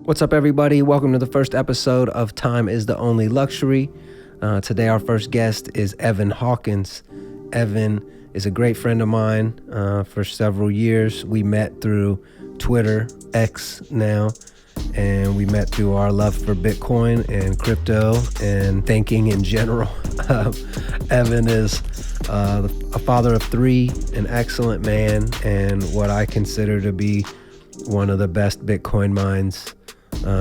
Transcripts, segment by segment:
What's up, everybody? Welcome to the first episode of Time is the Only Luxury. Today, our first guest is Evan Hawkins. Evan is a great friend of mine for several years. We met through Twitter, X now, and we met through our love for Bitcoin and crypto and thinking in general. Evan is a father of three, an excellent man, and what I consider to be one of the best Bitcoin minds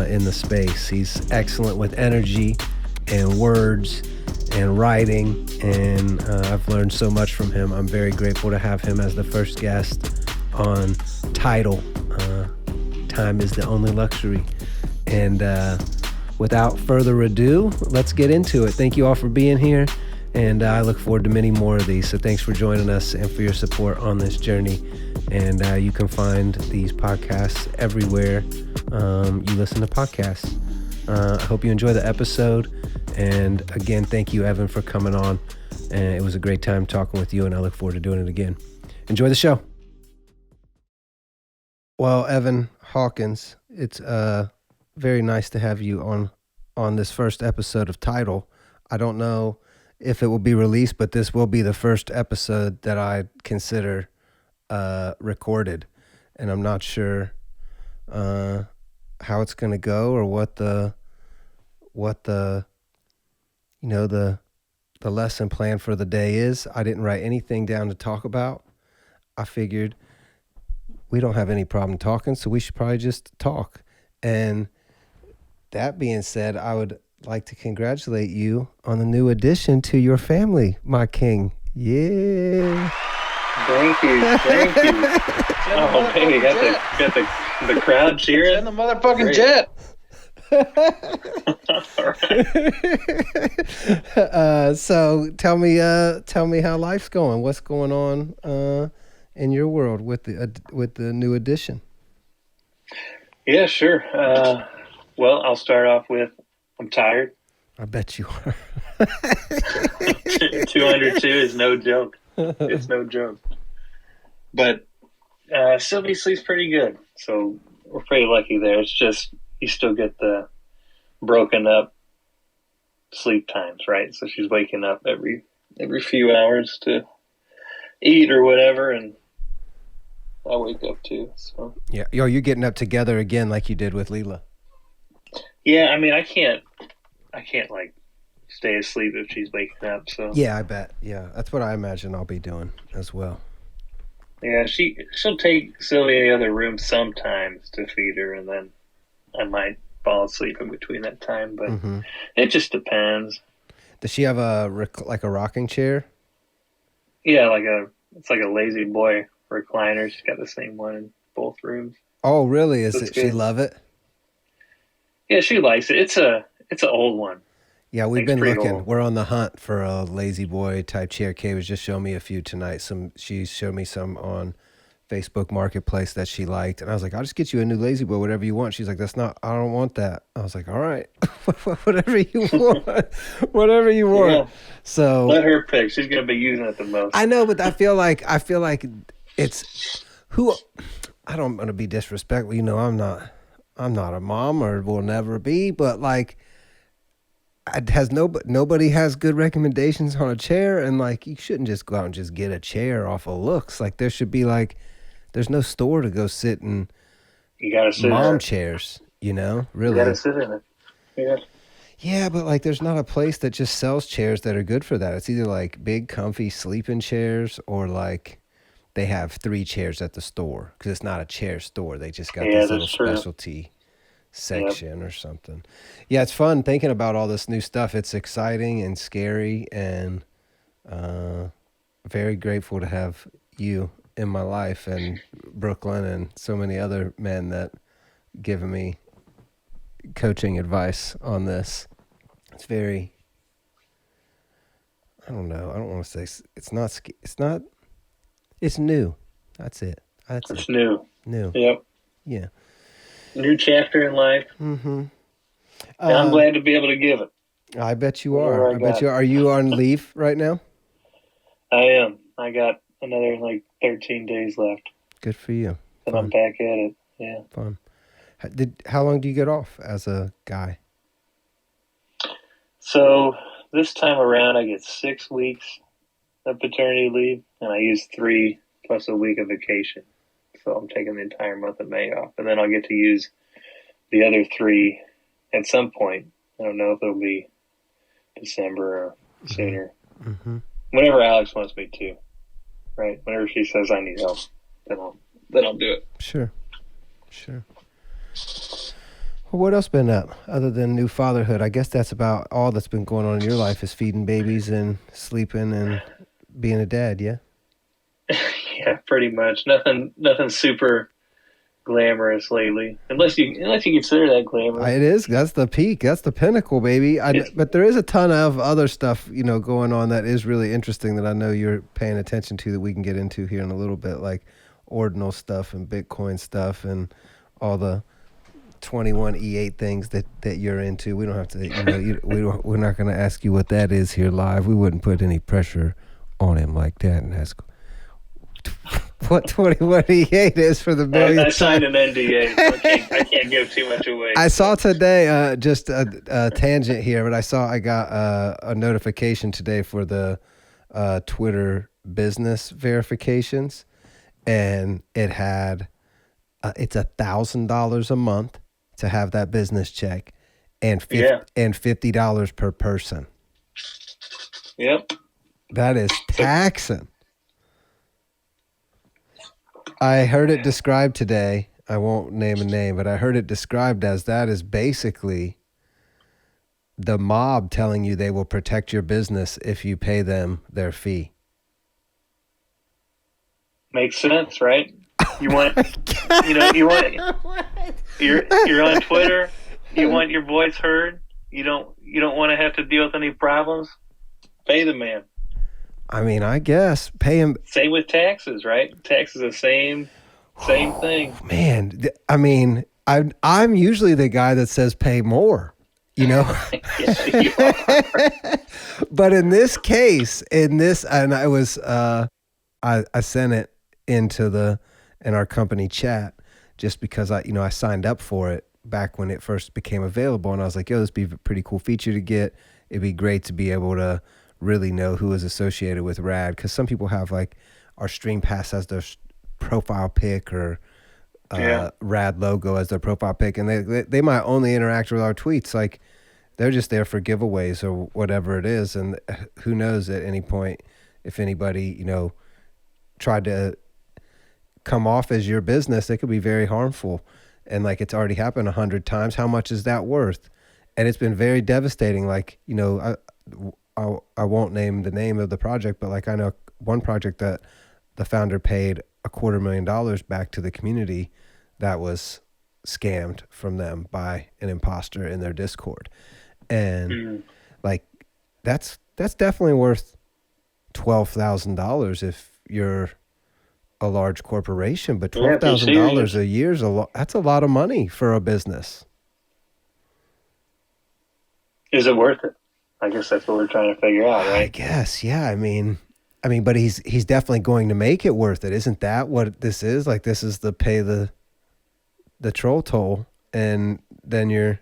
in the space. He's excellent with energy and words and writing, and I've learned so much from him. I'm very grateful to have him as the first guest on Title. Time is the Only Luxury. And without further ado, let's get into it. Thank you all for being here, and I look forward to many more of these. So thanks for joining us and for your support on this journey. And you can find these podcasts everywhere you listen to podcasts. I hope you enjoy the episode. And again, thank you, Evan, for coming on. And it was a great time talking with you, and I look forward to doing it again. Enjoy the show. Well, Evan Hawkins, it's very nice to have you on this first episode of Title. I don't know if it will be released, but this will be the first episode that I consider recorded, and I'm not sure how it's going to go or what the lesson plan for the day is. I didn't write anything down to talk about. I figured we don't have any problem talking, so we should probably just talk. And that being said, I would like to congratulate you on the new addition to your family, my king. Yeah. Thank you. Oh, baby, got the crowd cheering. Send the motherfucking jet. So tell me how life's going. What's going on in your world with the new addition? Yeah, sure. Well, I'll start off with I'm tired. I bet you are. 202 is no joke. It's no joke. But Sylvie sleeps pretty good, so we're pretty lucky there. It's just you still get the broken up sleep times, right? So she's waking up every few hours to eat or whatever, and I wake up too. So yeah, you're getting up together again like you did with Leela. Yeah, I mean, I can't like stay asleep if she's waking up. So yeah, I bet. Yeah, that's what I imagine I'll be doing as well. Yeah, she'll take Sylvia in the other room sometimes to feed her, and then I might fall asleep in between that time. But It just depends. Does she have a rocking chair? Yeah, it's like a lazy boy recliner. She's got the same one in both rooms. Oh, really? Is it? She love it? Yeah, she likes it. It's an old one. Yeah, we've been looking. Old. We're on the hunt for a lazy boy type chair. Kay was just showing me a few tonight. She showed me some on Facebook Marketplace that she liked, and I was like, "I'll just get you a new lazy boy, whatever you want." She's like, I don't want that." I was like, "All right, whatever you want, whatever you want." Yeah. So let her pick. She's gonna be using it the most. I know, but I feel like it's who. I don't want to be disrespectful. You know, I'm not a mom or will never be, but like. Nobody has good recommendations on a chair, and like you shouldn't just go out and just get a chair off of looks. Like there should be there's no store to go sit in. You gotta sit mom in it. Chairs, really. You gotta sit in it. Yeah. Yeah, but like there's not a place that just sells chairs that are good for that. It's either like big comfy sleeping chairs or like they have 3 chairs at the store because it's not a chair store. They just got this little specialty section or something. Yeah, it's fun thinking about all this new stuff. It's exciting and scary, and very grateful to have you in my life and Brooklyn and so many other men that given me coaching advice on this. It's very, I don't know. I don't want to say it's new. That's it. It's new. New. Yep. Yeah. New chapter in life. Mm-hmm. I'm glad to be able to give it. I bet you are. I bet you are. Are you on leave right now? I am. I got another 13 days left. Good for you. And I'm back at it. Yeah. Fun. How long do you get off as a guy? So this time around, I get 6 weeks of paternity leave, and I use 3 plus a week of vacation. So I'm taking the entire month of May off, and then I'll get to use the other 3 at some point. I don't know if it'll be December or sooner. Mm-hmm. Whenever Alex wants me to, right? Whenever she says I need help, then I'll do it. Sure. Well, what else been up other than new fatherhood? I guess that's about all that's been going on in your life is feeding babies and sleeping and being a dad. Yeah. Yeah, pretty much. Nothing super glamorous lately, unless you consider that glamorous. It is. That's the peak. That's the pinnacle, baby. But there is a ton of other stuff, going on that is really interesting that I know you're paying attention to that we can get into here in a little bit, like ordinal stuff and Bitcoin stuff and all the 21E8 things that you're into. We don't have to, we're not going to ask you what that is here live. We wouldn't put any pressure on him like that and ask what 21E8 is for the millionth I signed an NDA, so I can't give too much away. I saw today, just a tangent here, but I got a notification today for the Twitter business verifications, and it had it's $1,000 a month to have that business check, and $50 per person. Yep, that is taxing. I heard it described today. I won't name a name, but I heard it described as that is basically the mob telling you they will protect your business if you pay them their fee. Makes sense, right? You want, you're on Twitter. You want your voice heard. You don't want to have to deal with any problems. Pay the man. I mean, I guess pay him. Same with taxes, right? Taxes the same thing. Man, I mean, I'm usually the guy that says pay more, Yeah, you are. But in this case, and I was, I sent it in our company chat just because I signed up for it back when it first became available, and I was like, yo, this would be a pretty cool feature to get. It'd be great to be able to really know who is associated with Rad, because some people have like our Stream Pass as their profile pic or Rad logo as their profile pic, and they might only interact with our tweets, like they're just there for giveaways or whatever it is, and who knows at any point if anybody tried to come off as your business, it could be very harmful, and like it's already happened 100 times. How much is that worth? And it's been very devastating. Like I won't name the name of the project, but like I know one project that the founder paid $250,000 back to the community that was scammed from them by an imposter in their Discord. And like that's definitely worth $12,000 if you're a large corporation, but $12,000 a year is that's a lot of money for a business. Is it worth it? I guess that's what we're trying to figure out, right? I guess, yeah. I mean, but he's definitely going to make it worth it. Isn't that what this is? Like, this is the pay the troll toll, and then you're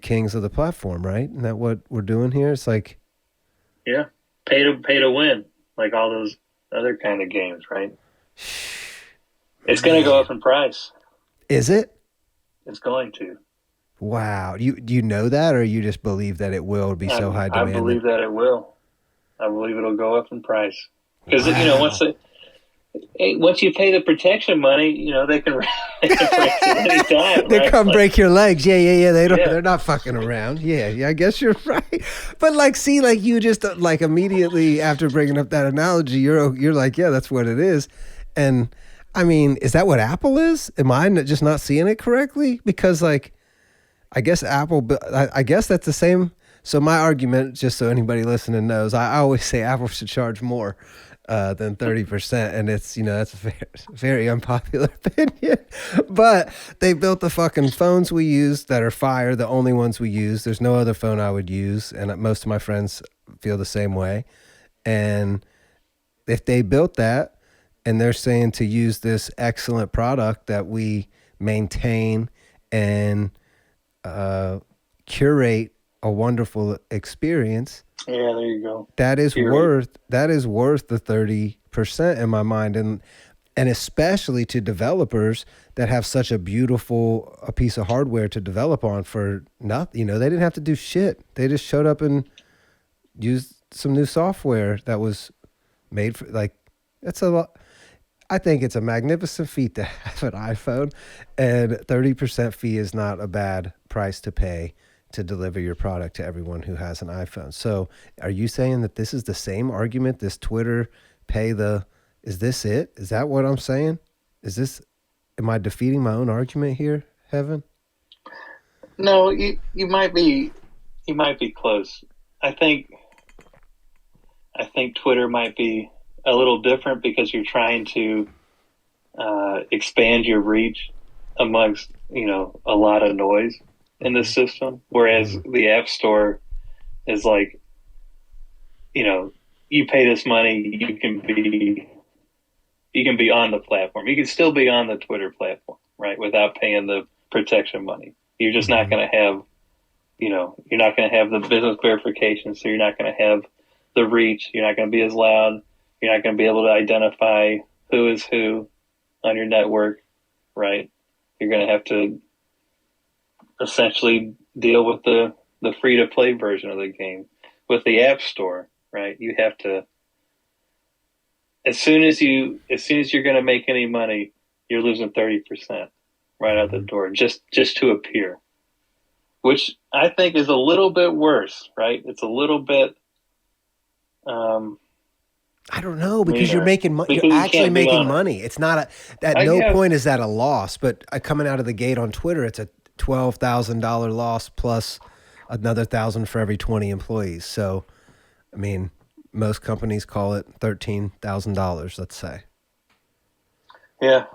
kings of the platform, right? Isn't that what we're doing here? It's like, yeah, pay to win, like all those other kind of games, right? It's going to go up in price. Is it? It's going to. Wow. Do you know that, or you just believe that it will be so high demand? I believe that it will. I believe it'll go up in price. Because, once you pay the protection money, they can break it any time. They right? come break your legs. Yeah. They're not fucking around. Yeah. I guess you're right. But you just like immediately after bringing up that analogy, you're like, yeah, that's what it is. And I mean, is that what Apple is? Am I just not seeing it correctly? Because like, I guess I guess that's the same. So my argument, just so anybody listening knows, I always say Apple should charge more than 30%. And it's, that's a very, very unpopular opinion. But they built the fucking phones we use that are fire, the only ones we use. There's no other phone I would use. And most of my friends feel the same way. And if they built that and they're saying to use this excellent product that we maintain and curate a wonderful experience, Yeah, there you go. that is Curate. worth the 30% in my mind. And especially to developers that have such a piece of hardware to develop on for nothing. They didn't have to do shit. They just showed up and used some new software that was made for, like, that's a lot. I think it's a magnificent feat to have an iPhone, and 30% fee is not a bad price to pay to deliver your product to everyone who has an iPhone. So are you saying that this is the same argument, this Twitter is this it? Is that what I'm saying? Am I defeating my own argument here, Heaven? No, you might be close. I think I think Twitter might be a little different because you're trying to expand your reach amongst a lot of noise in the system, whereas Mm-hmm. the App Store is like, you know you pay this money, you can be on the platform. You can still be on the Twitter platform, right, without paying the protection money. You're just not Mm-hmm. going to have, you're not going to have the business verification, so you're not going to have the reach. You're not going to be as loud. You're not going to be able to identify who is who on your network, right? You're going to have to essentially deal with the free to play version of the game. With the App Store, right? You have to, as soon as you're going to make any money, you're losing 30% right out the Mm-hmm. door, just to appear, which I think is a little bit worse, right? It's a little bit um, I don't know, because meaner you're because you actually can't be making on it. money. It's not at I no guess. point is that a loss, but coming out of the gate on Twitter, it's a $12,000 loss plus another thousand for every 20 employees. So, I mean, most companies call it $13,000, let's say, Yeah,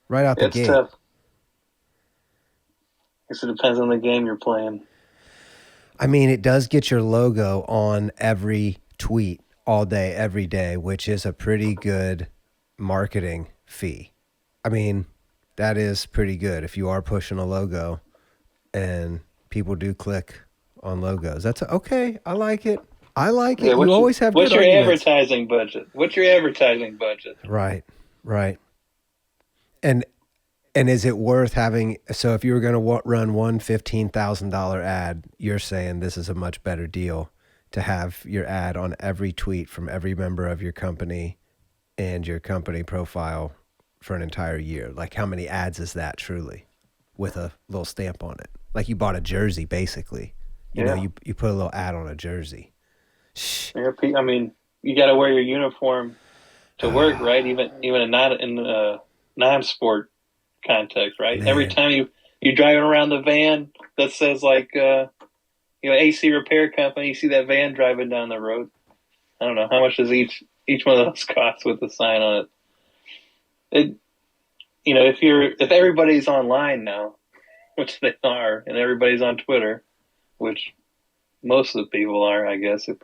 right out the it's gate. tough. I guess it depends on the game you're playing. I mean, it does get your logo on every tweet all day, every day, which is a pretty good marketing fee. I mean, that is pretty good if you are pushing a logo and people do click on logos. That's okay. I like it. I like Yeah, it. You always have good what's your arguments. advertising budget? What's your advertising budget? Right. Right. And is it worth having? So if you were going to run one $15,000 ad, you're saying this is a much better deal to have your ad on every tweet from every member of your company and your company profile for an entire year. Like, how many ads is that truly, with a little stamp on it? Like, you bought a jersey, basically. Yeah, You put a little ad on a jersey. Shh. yeah. I mean, you got to wear your uniform to work, right? Even in non-sport context, right? Every Man, time you driving around the van that says like AC repair company, you see that van driving down the road. I don't know how much does each one of those cost with the sign on it. It if everybody's online now, which they are, and everybody's on Twitter, which most of the people are, I guess, if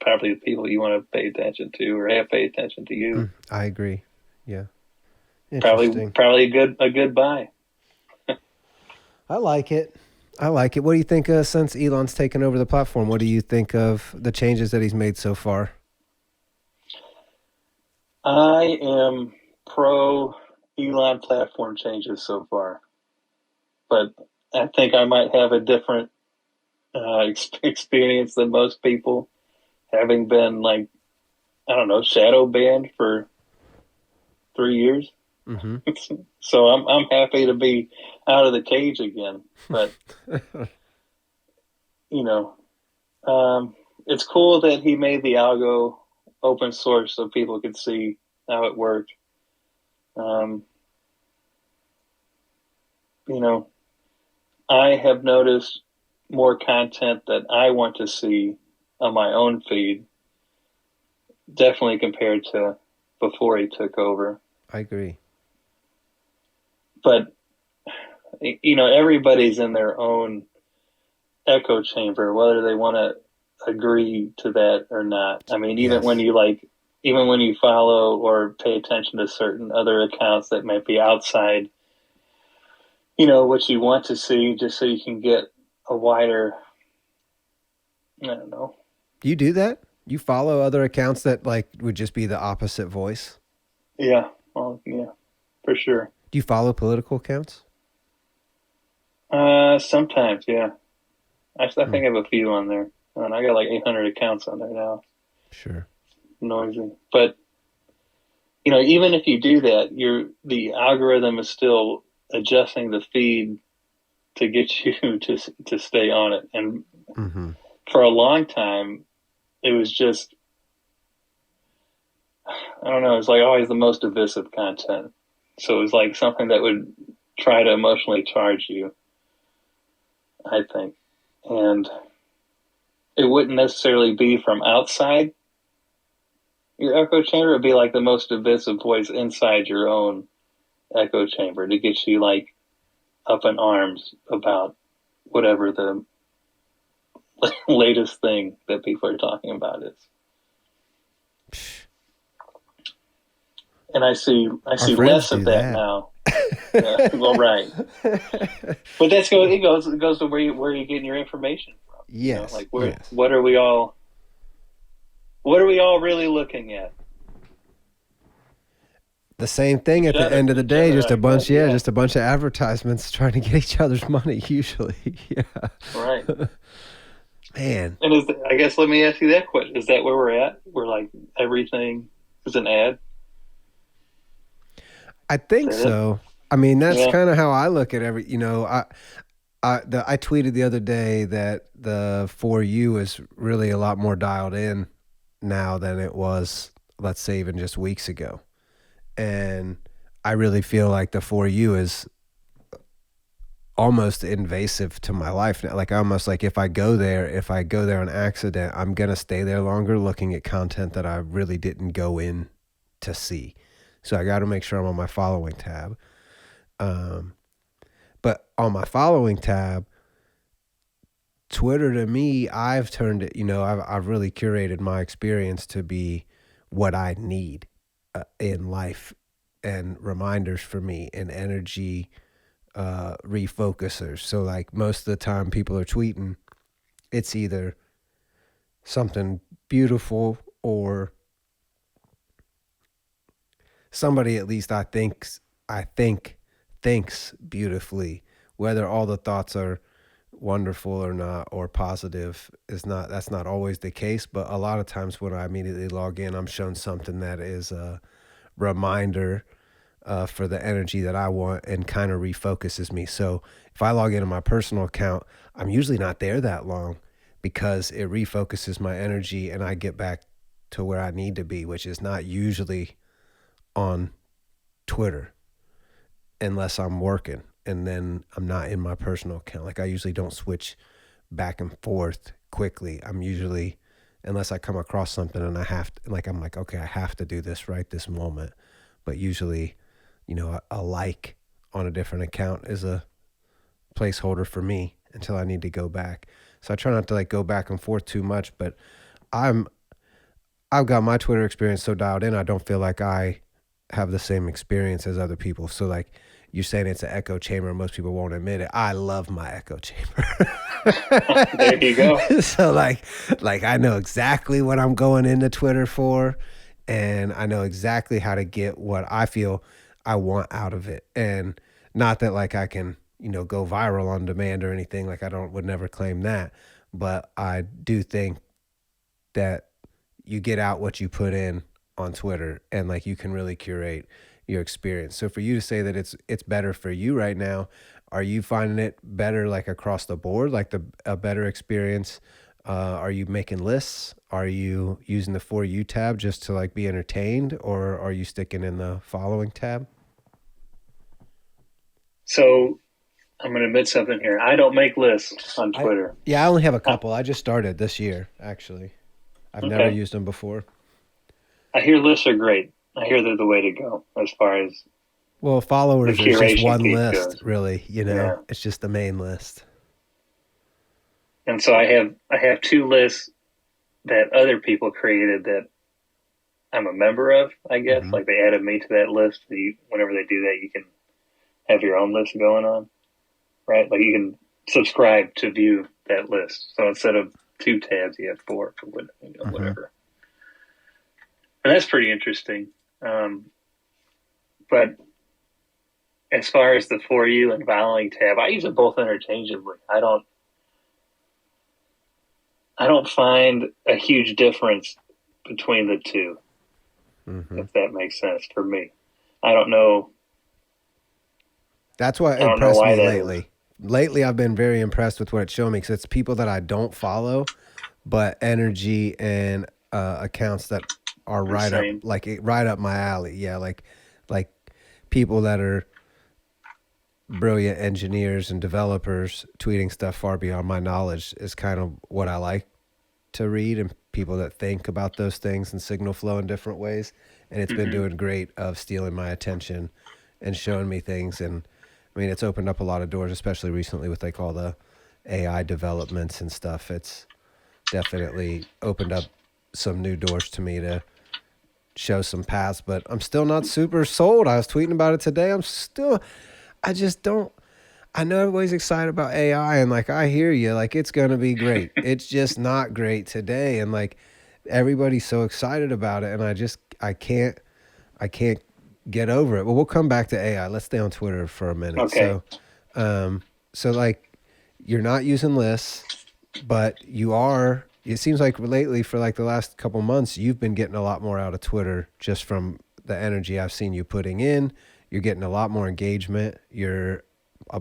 probably the people you want to pay attention to or have paid attention to you. I agree. Yeah. Probably Interesting. probably a good buy. I like it. I like it. What do you think since Elon's taken over the platform? What do you think of the changes that he's made so far? I am pro Elon platform changes so far, but I think I might have a different experience than most people, having been like, I don't know, shadow banned for 3 years. Mm-hmm. So I'm happy to be out of the cage again. But you know, it's cool that he made the algo open source so people could see how it worked. Um, you know, I have noticed more content that I want to see on my own feed, definitely compared to before he took over. I agree. But everybody's in their own echo chamber, whether they want to agree to that or not. I mean, Yes. even when you follow or pay attention to certain other accounts that might be outside what you want to see, just so you can get a wider, I don't know. Do you do that? You follow other accounts that like would just be the opposite voice? Yeah, well, yeah, for sure. Do you follow political accounts? Sometimes, yeah. I Hmm, think I have a few on there, and I got like 800 accounts on there now. sure. Noisy, but even if you do that, the algorithm is still adjusting the feed to get you to stay on it. And Hmm. for a long time, it was just, I don't know, it's like always the most divisive content. So it was like something that would try to emotionally charge you, I think. And it wouldn't necessarily be from outside your echo chamber. It'd be like the most divisive voice inside your own echo chamber to get you like up in arms about whatever the latest thing that people are talking about is. And I Our see friends less of do that that. now. Yeah, well, right. But it goes to where you getting your information from. Yes, Like yes. what are we all really looking at? The same thing at the end of the Each day, other, just a I bet. bunch, yeah, Yeah, just a bunch of advertisements trying to get each other's money, usually. right. Yeah. Man, And I guess let me ask you that question: is that where we're at? We're like everything is an ad. I Is think that it? so. I mean, that's Yeah. kind of how I look at I tweeted the other day that the For You is really a lot more dialed in now than it was, let's say, even just weeks ago. And I really feel like the For You is almost invasive to my life now. Like almost like if I go there on accident, I'm gonna stay there longer looking at content that I really didn't go in to see. So I got to make sure I'm on my following tab. Um, but on my following tab, Twitter to me, I've turned it. I've really curated my experience to be what I need in life and reminders for me and energy refocusers. So like most of the time people are tweeting, it's either something beautiful or somebody at least I think thinks beautifully. Whether all the thoughts are wonderful or not or positive is not that's not always the case, but a lot of times when I immediately log in, I'm shown something that is a reminder for the energy that I want and kind of refocuses me. So if I log into my personal account, I'm usually not there that long because it refocuses my energy and I get back to where I need to be, which is not usually on Twitter unless I'm working and then I'm not in my personal account. Like I usually don't switch back and forth quickly. I'm usually, unless I come across something and I have to, like, I'm like, okay, I have to do this right this moment. But usually, a like on a different account is a placeholder for me until I need to go back. So I try not to like go back and forth too much, but I'm I've got my Twitter experience so dialed in, I don't feel like I have the same experience as other people. So like you're saying it's an echo chamber, most people won't admit it. I love my echo chamber. There you go. So like I know exactly what I'm going into Twitter for and I know exactly how to get what I feel I want out of it. And not that like I can, go viral on demand or anything, like I don't would never claim that, but I do think that you get out what you put in on Twitter and like you can really curate your experience. So for you to say that it's better for you right now, are you finding it better like across the board, like a better experience? Are you making lists? Are you using the For You tab just to like be entertained, or are you sticking in the following tab? So I'm going to admit something here. I don't make lists on I Twitter. Yeah, I only have a Uh, couple. I just started this year actually. I've never okay. used them before. I hear lists are great. I hear they're the way to go as far as Well, the followers is just curation one piece list, goes. really. Yeah. It's just the main list. And so I have two lists that other people created that I'm a member of, I guess. Hmm. Like they added me to that list. So whenever they do that, you can have your own list going on. right? Like you can subscribe to view that list. So instead of 2 tabs, you have 4 or whatever. And that's pretty interesting. But as far as the For You and following tab, I use it both interchangeably. I don't find a huge difference between the two, if that makes sense for me. I don't know. That's what I don't know impressed why me that lately. is. Lately, I've been very impressed with what it's showing me because it's people that I don't follow, but energy and accounts that are right up, Insane. like right up my alley. Yeah, like people that are brilliant engineers and developers tweeting stuff far beyond my knowledge is kind of what I like to read, and people that think about those things and signal flow in different ways. And it's been doing great of stealing my attention and showing me things. And I mean, it's opened up a lot of doors, especially recently with like all the AI developments and stuff. It's definitely opened up some new doors to me to show some paths, but I'm still not super sold. I was tweeting about it today. I just don't, I know everybody's excited about AI and like, I hear you, like it's going to be great. It's just not great today. And like everybody's so excited about it. And I can't get over it. But we'll come back to AI. Let's stay on Twitter for a minute. Okay. So like you're not using lists, but you are, it seems like lately for like the last couple months, you've been getting a lot more out of Twitter just from the energy I've seen you putting in. You're getting a lot more engagement. You're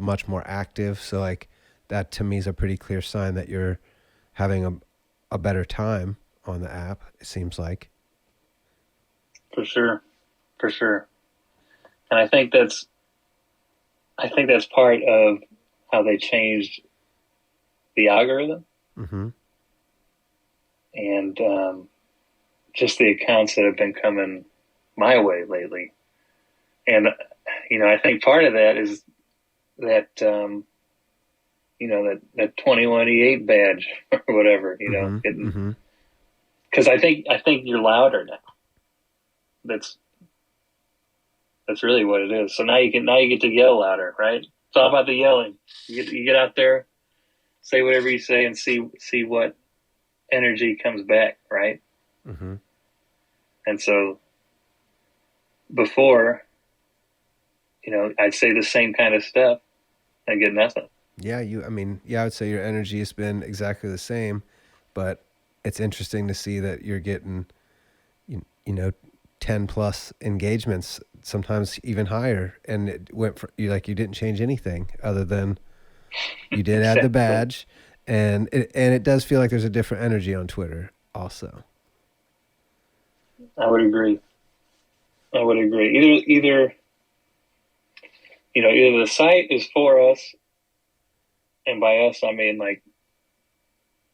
much more active. So like that to me is a pretty clear sign that you're having a better time on the app. It seems like. For sure. For sure. And I think that's part of how they changed the algorithm and just the accounts that have been coming my way lately. And I think part of that is that that 21E8 badge or whatever, because I think you're louder now. That's really what it is. So now you get to yell louder, right? It's all about the yelling. You get out there, say whatever you say, and see what energy comes back, right? And so before, I'd say the same kind of stuff and get nothing. Yeah, I would say your energy has been exactly the same, but it's interesting to see that you're getting, 10 plus engagements, sometimes even higher. And it went for you, like you didn't change anything other than you did add the badge. And it does feel like there's a different energy on Twitter also. I would agree. Either the site is for us, and by us I mean like,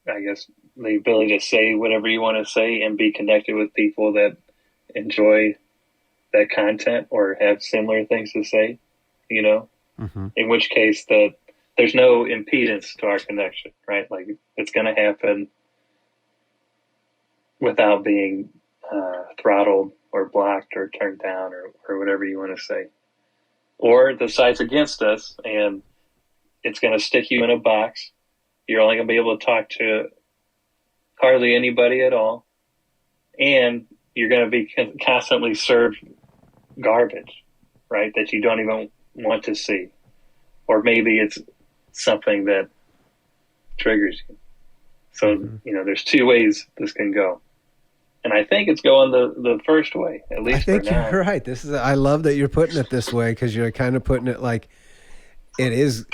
I guess the ability to say whatever you want to say and be connected with people that enjoy that content or have similar things to say, in which case there's no impedance to our connection, right? Like it's going to happen without being throttled or blocked or turned down or whatever you want to say. Or the site's against us and it's going to stick you in a box. You're only going to be able to talk to hardly anybody at all. And you're going to be constantly served garbage, right? That you don't even want to see. Or maybe it's something that triggers you. So, there's 2 ways this can go. And I think it's going the first way, at least for now. I think you're right. I love that you're putting it this way because you're kind of putting it like it is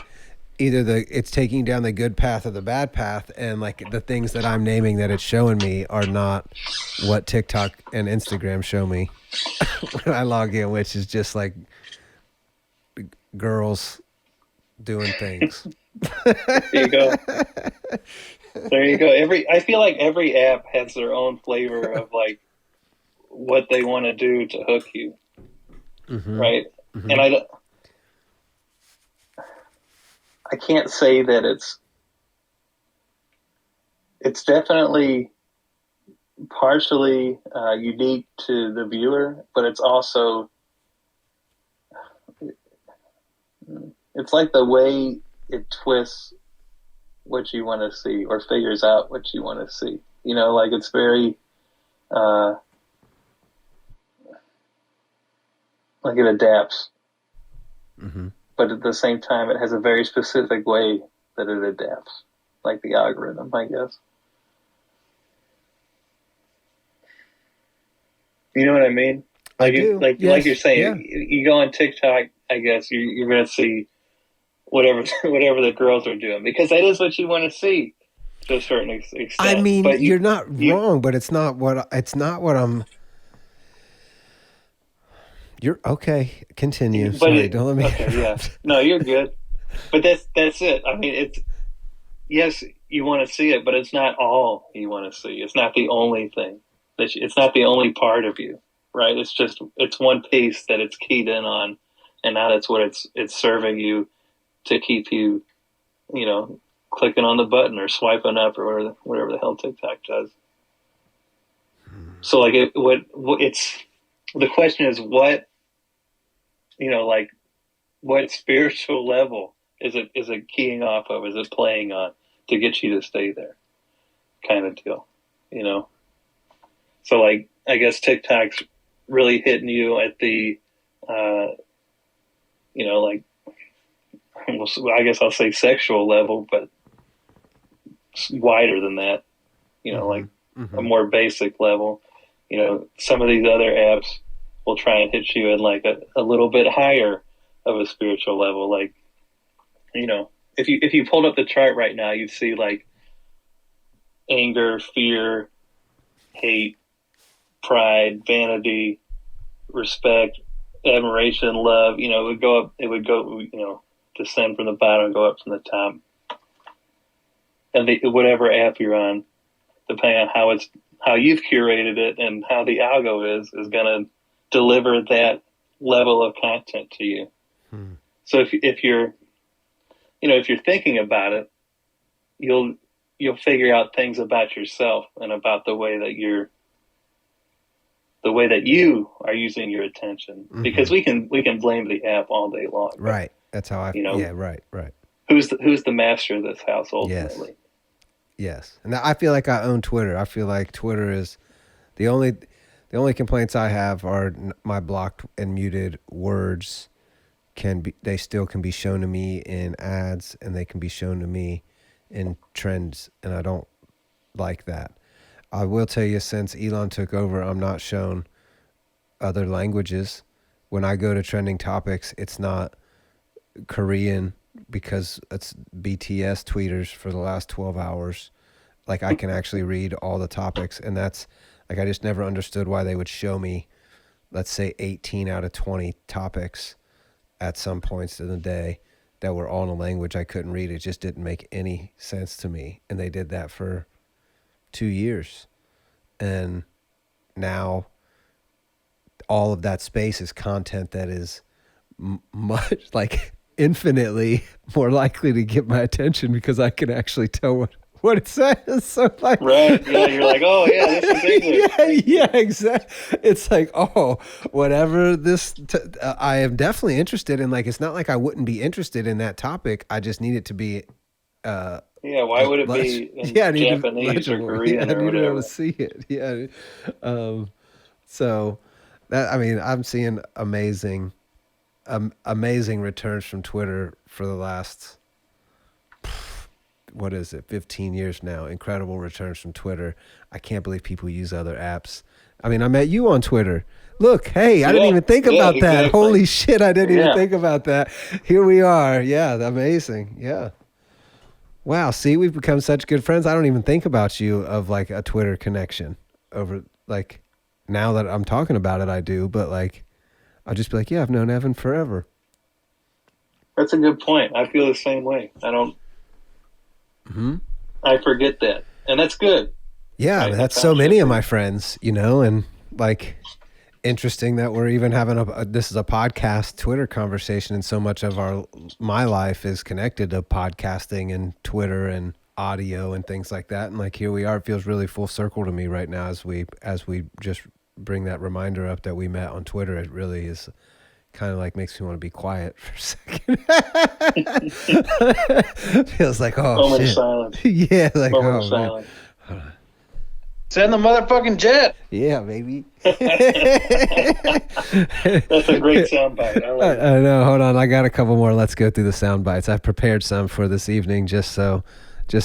either it's taking down the good path or the bad path, and like the things that I'm naming that it's showing me are not what TikTok and Instagram show me when I log in, which is just like girls doing things. There you go. There you go. I feel like every app has their own flavor of like what they want to do to hook you, right? And I can't say that it's definitely partially unique to the viewer, but it's also, it's like the way it twists what you want to see or figures out what you want to see. You know, like it's very, like it adapts, but at the same time, it has a very specific way that it adapts, like the algorithm, I guess. You know what I mean? I do. Like Yes. you're saying, Yeah. you go on TikTok, I guess you're going to see whatever the girls are doing, because that is what you want to see to a certain extent. I mean, but you're not wrong, but it's not what I'm. You're okay. Continue. Sorry, don't let me. Okay, yeah. No, you're good. But that's it. I mean, it's, yes, you want to see it, but it's not all you want to see. It's not the only thing. It's not the only part of you, right? It's one piece that it's keyed in on, and now that's what it's serving you to keep you, you know, clicking on the button or swiping up or whatever the hell TikTok does. So like it's the question is what, you know, like what spiritual level is it keying off of? Is it playing on to get you to stay there, kind of deal, you know? So like I guess TikTok's really hitting you at the, you know, like, I guess I'll say sexual level, but it's wider than that, you know, like a more basic level. You know, some of these other apps will try and hit you in like a little bit higher of a spiritual level. Like, you know, if you pulled up the chart right now, you'd see like anger, fear, hate, pride, vanity, respect, admiration, love. You know, it would go, you know, descend from the bottom and go up from the top. And whatever app you're on, depending on how you've curated it and how the algo is going to deliver that level of content to you. So if you're, you know, if you're thinking about it, you'll figure out things about yourself and about the way that you are using your attention, because we can blame the app all day long. Right. That's how I, you know, yeah, right. Who's the master of this house ultimately? Yes. And I feel like I own Twitter. I feel like Twitter is the only complaints I have are my blocked and muted words they still can be shown to me in ads, and they can be shown to me in trends, and I don't like that. I will tell you, since Elon took over, I'm not shown other languages. When I go to trending topics, it's not Korean, because it's BTS tweeters for the last 12 hours. Like, I can actually read all the topics, and that's like, I just never understood why they would show me, let's say 18 out of 20 topics at some points in the day that were all in a language I couldn't read. It just didn't make any sense to me. And they did that for 2 years. And now all of that space is content that is much, like, infinitely more likely to get my attention, because I can actually tell what it says. So like, right, yeah, you're like, oh yeah, this is English. yeah, exactly. It's like, oh, whatever this. I am definitely interested in. Like, it's not like I wouldn't be interested in that topic. I just need it to be. Yeah, why would it be in Japanese or Korean or whatever? I need to be able to see it. Yeah. So that, I mean, I'm seeing amazing returns from Twitter for the last, what is it, 15 years now. Incredible returns from Twitter. I can't believe people use other apps. I mean, I met you on Twitter. Look, hey, I didn't even think about that. Exactly. Holy shit, I didn't even think about that. Here we are. Yeah, amazing. Yeah. Wow, see, we've become such good friends. I don't even think about you of like a Twitter connection over, like, now that I'm talking about it, I do, but like, I'll just be like, yeah, I've known Evan forever. That's a good point. I feel the same way. I forget that. And that's good. Yeah, right? That's so many of my friends, you know, and like, interesting that we're even having this is a podcast Twitter conversation, and so much of my life is connected to podcasting and Twitter and audio and things like that. And like, here we are. It feels really full circle to me right now as we just bring that reminder up that we met on Twitter. It really is kind of like makes me want to be quiet for a second. Feels like, oh, Moment shit. of silence. Yeah, like, Moment oh, of silence. man. Send the motherfucking jet. Yeah, baby. That's a great soundbite. I like it. I know. Hold on. I got a couple more. Let's go through the sound bites. I've prepared some for this evening just so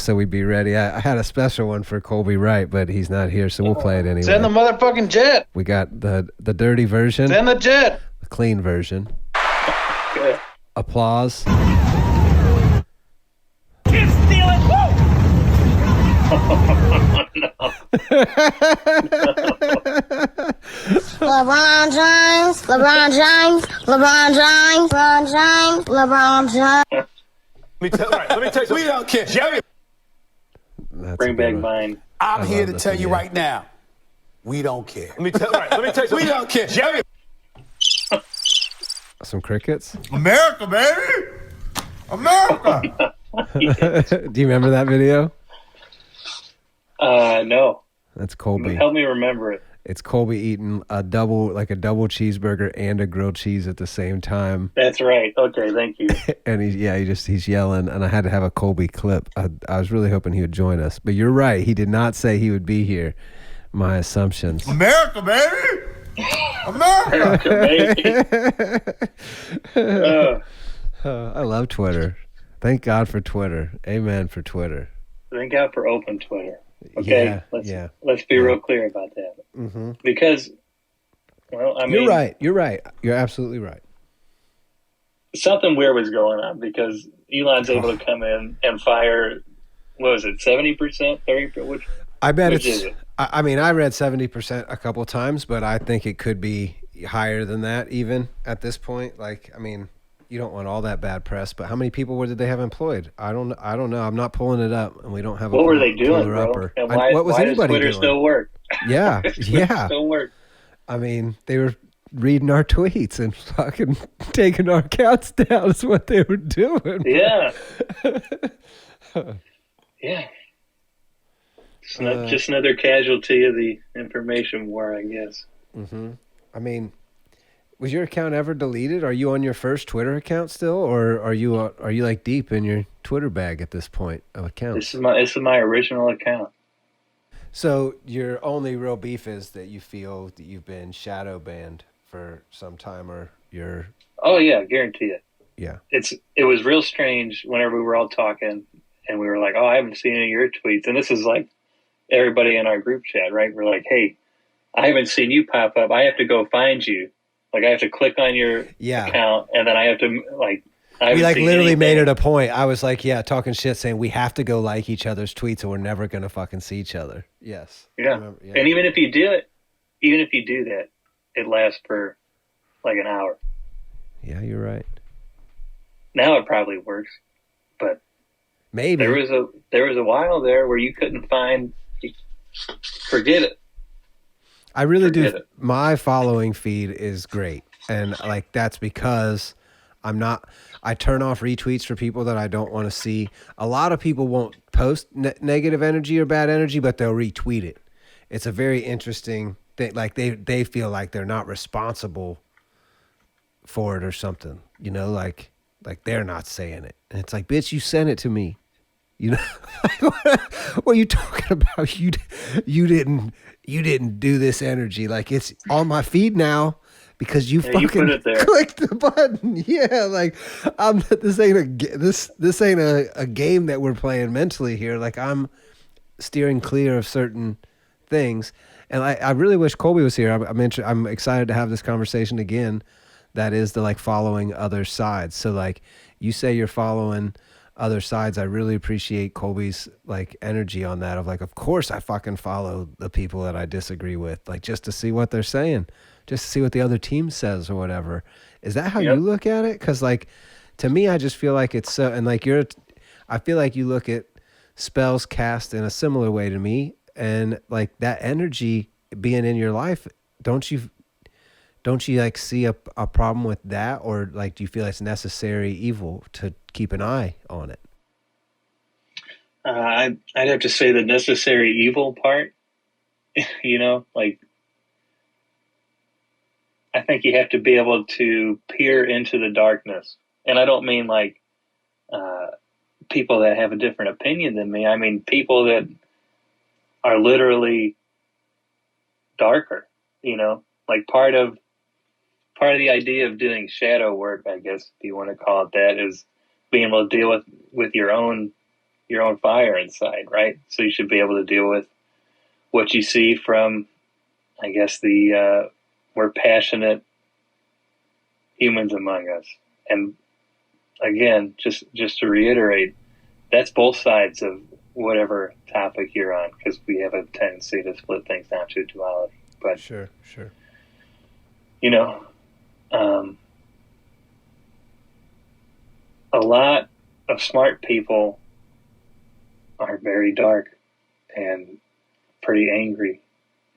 we'd be ready. I had a special one for Colby Wright, but he's not here, so we'll play it anyway. Send the motherfucking jet. We got the dirty version, Send the jet. the clean version. Good. Applause. Keep stealing. Woo! LeBron James, LeBron James, LeBron James, LeBron James, LeBron James. Let me tell you. We don't care. Jerry, That's Bring a good back one. mine. I I'm here love to this tell one, you yeah. right now, we don't care. let me tell you. We don't care. Jerry, Some crickets. America, baby. America. Do you remember that video? No. That's Colby. Help me remember it. It's Colby eating a double cheeseburger and a grilled cheese at the same time. That's right. Okay, thank you. And he's yelling, and I had to have a Colby clip. I was really hoping he would join us, but you're right. He did not say he would be here. My assumptions. America, baby. America. Maybe. I love Twitter. Thank God for Twitter. Amen for Twitter. Thank God for open Twitter. Okay, let's be real clear about that. Mm-hmm. Because, well, I mean, You're right. You're right. You're absolutely right. something weird was going on because Elon's able to come in and fire. What was it? 70%, 30%? Which I bet which it's. is it? I mean, I read 70% a couple times, but I think it could be higher than that even at this point. Like, I mean, you don't want all that bad press, but how many people did they have employed? I don't know. I'm not pulling it up, and we don't have. What were they doing, bro? And why, what was why anybody does Twitter doing? still work? Yeah, yeah. Still work. I mean, they were reading our tweets and fucking taking our accounts down. Is what they were doing. Yeah. Yeah. Just another casualty of the information war, I guess. Mm-hmm. I mean, was your account ever deleted? Are you on your first Twitter account still, or are you like deep in your Twitter bag at this point of accounts? This is my original account. So your only real beef is that you feel that you've been shadow banned for some time, or you're. Oh yeah, guarantee it. Yeah. It was real strange whenever we were all talking and we were like, oh, I haven't seen any of your tweets. And this is like everybody in our group chat, right? We're like, hey, I haven't seen you pop up. I have to go find you. Like I have to click on your account and then I have to like. We like literally made it a point. I was like, yeah, talking shit, saying we have to go like each other's tweets or we're never going to fucking see each other. Yes. Yeah. And even if you do that, it lasts for like an hour. Yeah, you're right. Now it probably works, but maybe there was a while there where you couldn't find. Forget it. I really do. My following feed is great, and like that's because I turn off retweets for people that I don't want to see. A lot of people won't post negative energy or bad energy, but they'll retweet it. It's a very interesting thing. Like they feel like they're not responsible for it or something. You know, like they're not saying it. And it's like, bitch, you sent it to me. You know, what are you talking about? You didn't do this energy. Like it's on my feed now. Because you fucking clicked the button, yeah. Like this ain't a game that we're playing mentally here. Like I'm steering clear of certain things, and I really wish Colby was here. I'm excited to have this conversation again. That is the like following other sides. So like you say you're following other sides. I really appreciate Colby's like energy on that. Of like, of course I fucking follow the people that I disagree with, like just to see what they're saying. Just to see what the other team says or whatever. Is that how you look at it? Because like, to me, I just feel like it's so, and like I feel like you look at spells cast in a similar way to me, and like that energy being in your life, don't you like see a problem with that, or like do you feel it's necessary evil to keep an eye on it? I'd have to say the necessary evil part. You know, like. I think you have to be able to peer into the darkness. And I don't mean like people that have a different opinion than me. I mean people that are literally darker, you know, like part of the idea of doing shadow work, I guess, if you want to call it that, is being able to deal with your own fire inside, right? So you should be able to deal with what you see from, I guess, the we're passionate humans among us. And again, just to reiterate, that's both sides of whatever topic you're on, because we have a tendency to split things down to duality. But Sure. you know, a lot of smart people are very dark and pretty angry.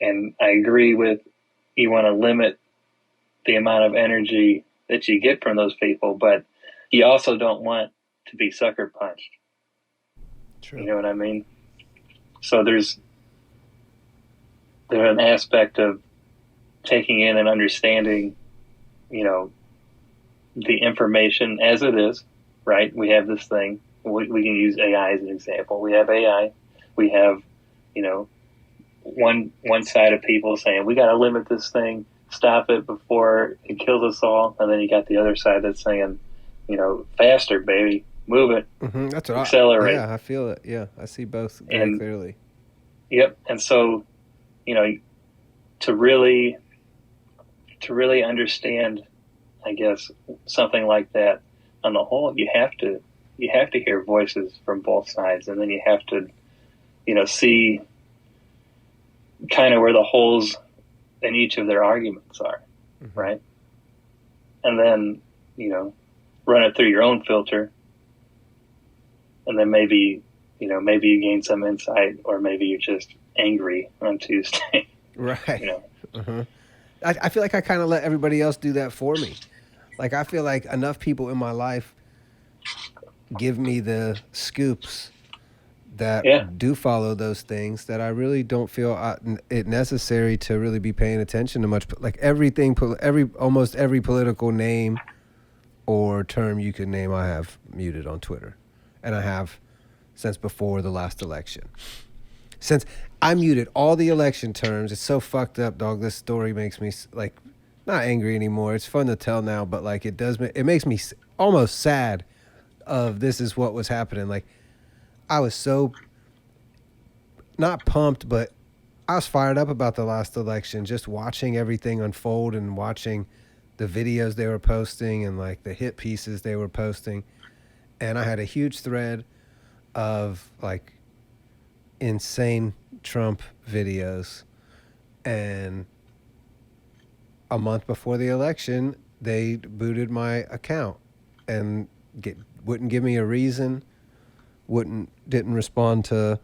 And I agree with, you want to limit the amount of energy that you get from those people, but you also don't want to be sucker punched. True. You know what I mean? So there's an aspect of taking in and understanding, you know, the information as it is, right? We have this thing. We can use AI as an example. We have AI. We have, you know, one side of people saying, we got to limit this thing, stop it before it kills us all. And then you got the other side that's saying, you know, faster, baby, move it, That's what accelerate. Yeah, I feel it. Yeah, I see both very clearly. Yep. And so, you know, to really understand, I guess, something like that on the whole, you have to hear voices from both sides, and then you have to, you know, see kind of where the holes in each of their arguments are, right? And then, you know, run it through your own filter, and then maybe you gain some insight, or maybe you're just angry on Tuesday. Right. You know. I feel like I kind of let everybody else do that for me. Like, I feel like enough people in my life give me the scoops that do follow those things that I really don't feel it necessary to really be paying attention to much. Like almost every political name or term you could name, I have muted on Twitter. And I have since before the last election. Since I muted all the election terms, it's so fucked up, dog. This story makes me like not angry anymore. It's fun to tell now, but like it makes me almost sad of this is what was happening. Like, I was so not pumped, but I was fired up about the last election, just watching everything unfold and watching the videos they were posting and like the hit pieces they were posting. And I had a huge thread of like insane Trump videos, and a month before the election they booted my account and wouldn't give me a reason, didn't respond to,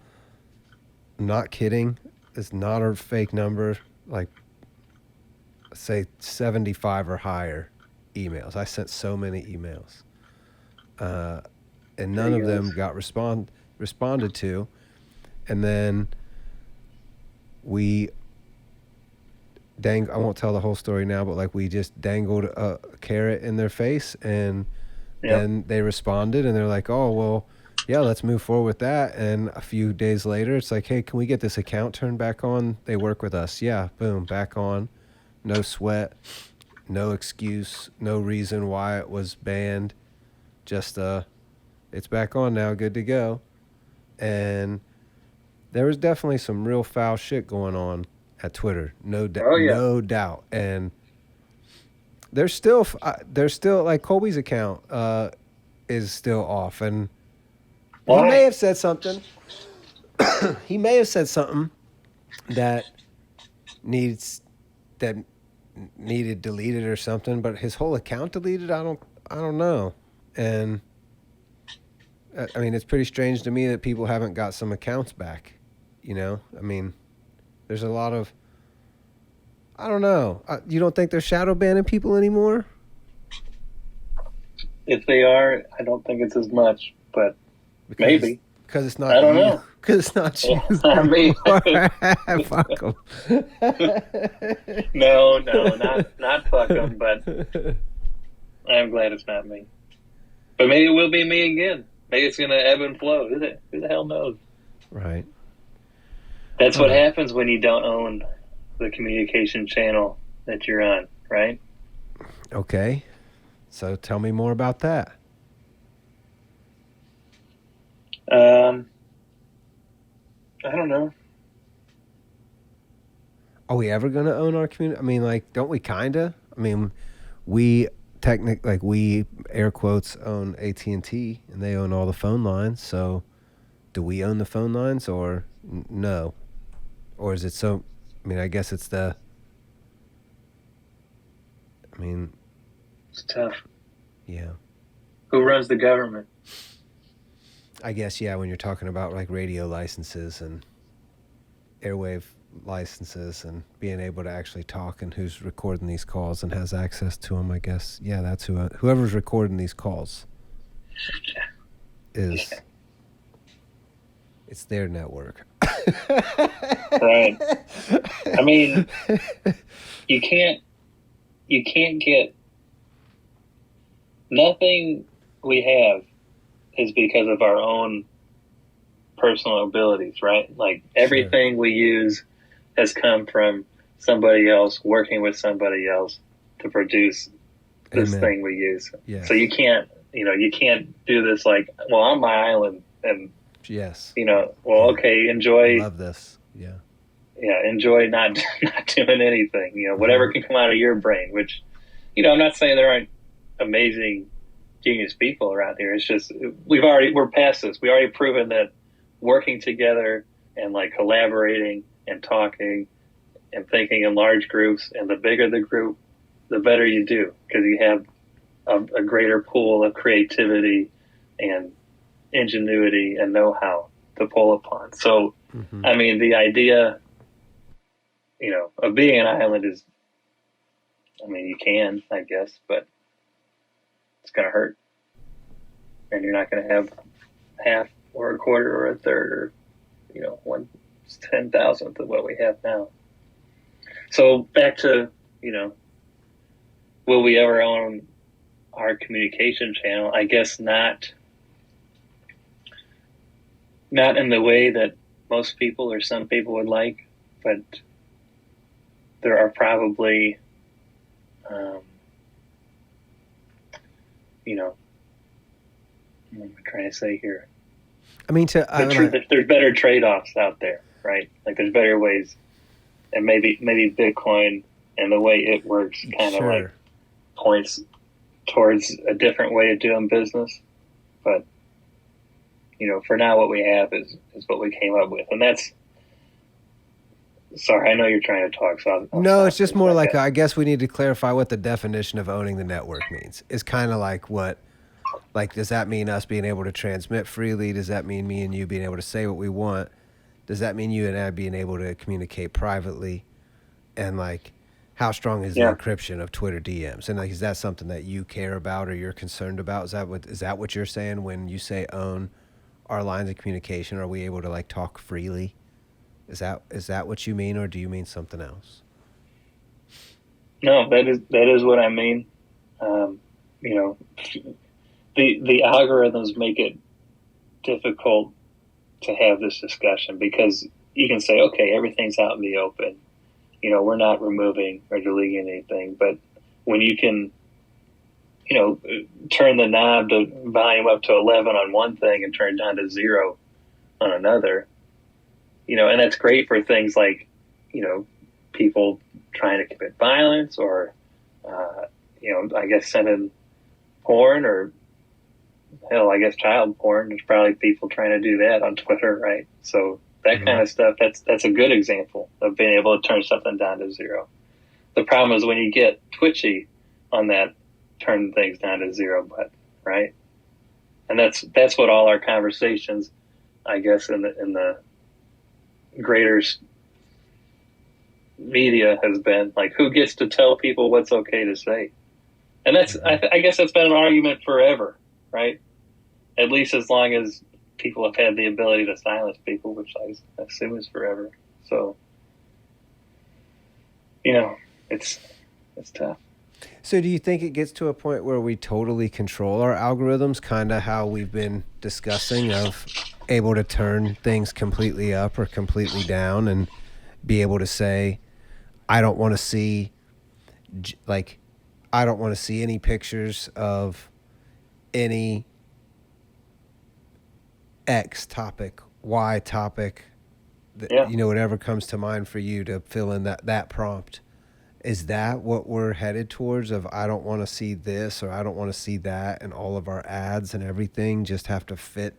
I'm not kidding, it's not a fake number, like say 75 or higher emails. I sent so many emails, and none of them got responded to. And then I won't tell the whole story now, but like we just dangled a carrot in their face, and then they responded and they're like, oh, well, yeah, let's move forward with that. And a few days later, it's like, hey, can we get this account turned back on? They work with us. Yeah, boom, back on. No sweat, no excuse, no reason why it was banned. Just, it's back on now, good to go. And there was definitely some real foul shit going on at Twitter, no doubt. And there's still like Colby's account is still off, and he may have said something. He may have said something that needed deleted or something, but his whole account deleted. I don't know. And I mean, it's pretty strange to me that people haven't got some accounts back. You know, I mean, there's a lot of, I don't know. You don't think they're shadow banning people anymore? If they are, I don't think it's as much, but maybe. Because it's not I don't you. know. Because it's not you. It's not me. Fuck 'em. No, not fuck them, but I'm glad it's not me. But maybe it will be me again. Maybe it's going to ebb and flow. Who the hell knows? Right. That's what happens when you don't own the communication channel that you're on, right? Okay. So tell me more about that. I don't know. Are we ever going to own our community? I mean, like, don't we kind of? I mean, we we air quotes own AT&T and they own all the phone lines. So do we own the phone lines or no? Or is it so, I mean, I guess it's the, I mean. It's tough. Yeah. Who runs the government? I guess, yeah, when you're talking about like radio licenses and airwave licenses and being able to actually talk and who's recording these calls and has access to them, I guess, yeah, that's whoever's recording these calls is, it's their network. Right. I mean, you can't get, nothing we have is because of our own personal abilities, right? Like everything we use has come from somebody else working with somebody else to produce this thing we use. Yes. So you can't do this like, well, I'm my island and yes, okay, enjoy. I love this. Yeah, enjoy not doing anything. Whatever can come out of your brain. Which, I'm not saying there aren't amazing, genius people around here. It's just we're past this. We already proven that working together and like collaborating and talking and thinking in large groups, and the bigger the group, the better you do, because you have a greater pool of creativity and ingenuity and know-how to pull upon. So, I mean, the idea, of being an island is, I mean, you can, I guess, but it's going to hurt. And you're not going to have half or a quarter or a third or, 1/10,000th of what we have now. So back to, will we ever own our communication channel? I guess not in the way that most people or some people would like, but there are probably, what am I trying to say here? I mean, there's better trade-offs out there, right? Like there's better ways, and maybe Bitcoin and the way it works kind of like points towards a different way of doing business. But for now, what we have is what we came up with, and that's. Sorry, I know you're trying to talk. So no, it's just more like I guess we need to clarify what the definition of owning the network means. It's kind of like what. Like, does that mean us being able to transmit freely? Does that mean me and you being able to say what we want? Does that mean you and I being able to communicate privately? And, like, how strong is the encryption of Twitter DMs? And, like, is that something that you care about or you're concerned about? Is that what you're saying when you say own our lines of communication? Are we able to, like, talk freely? Is that what you mean, or do you mean something else? No, that is what I mean. The algorithms make it difficult to have this discussion because you can say, okay, everything's out in the open. We're not removing or deleting anything. But when you can, turn the knob to volume up to 11 on one thing and turn it down to 0 on another, and that's great for things like, people trying to commit violence or, I guess sending porn or, hell, I guess child porn. There's probably people trying to do that on Twitter, right? So that kind of stuff, that's a good example of being able to turn something down to 0. The problem is when you get twitchy on that, turn things down to 0 button, right? And that's what all our conversations, I guess, in the greater media has been like, who gets to tell people what's okay to say? And that's, I guess that's been an argument forever, right? At least as long as people have had the ability to silence people, which I assume is forever. So, it's tough. So do you think it gets to a point where we totally control our algorithms, kind of how we've been discussing, of able to turn things completely up or completely down and be able to say, I don't want to see, I don't want to see any pictures of any X topic, Y topic, whatever comes to mind for you to fill in that prompt. Is that what we're headed towards, of I don't want to see this or I don't want to see that, and all of our ads and everything just have to fit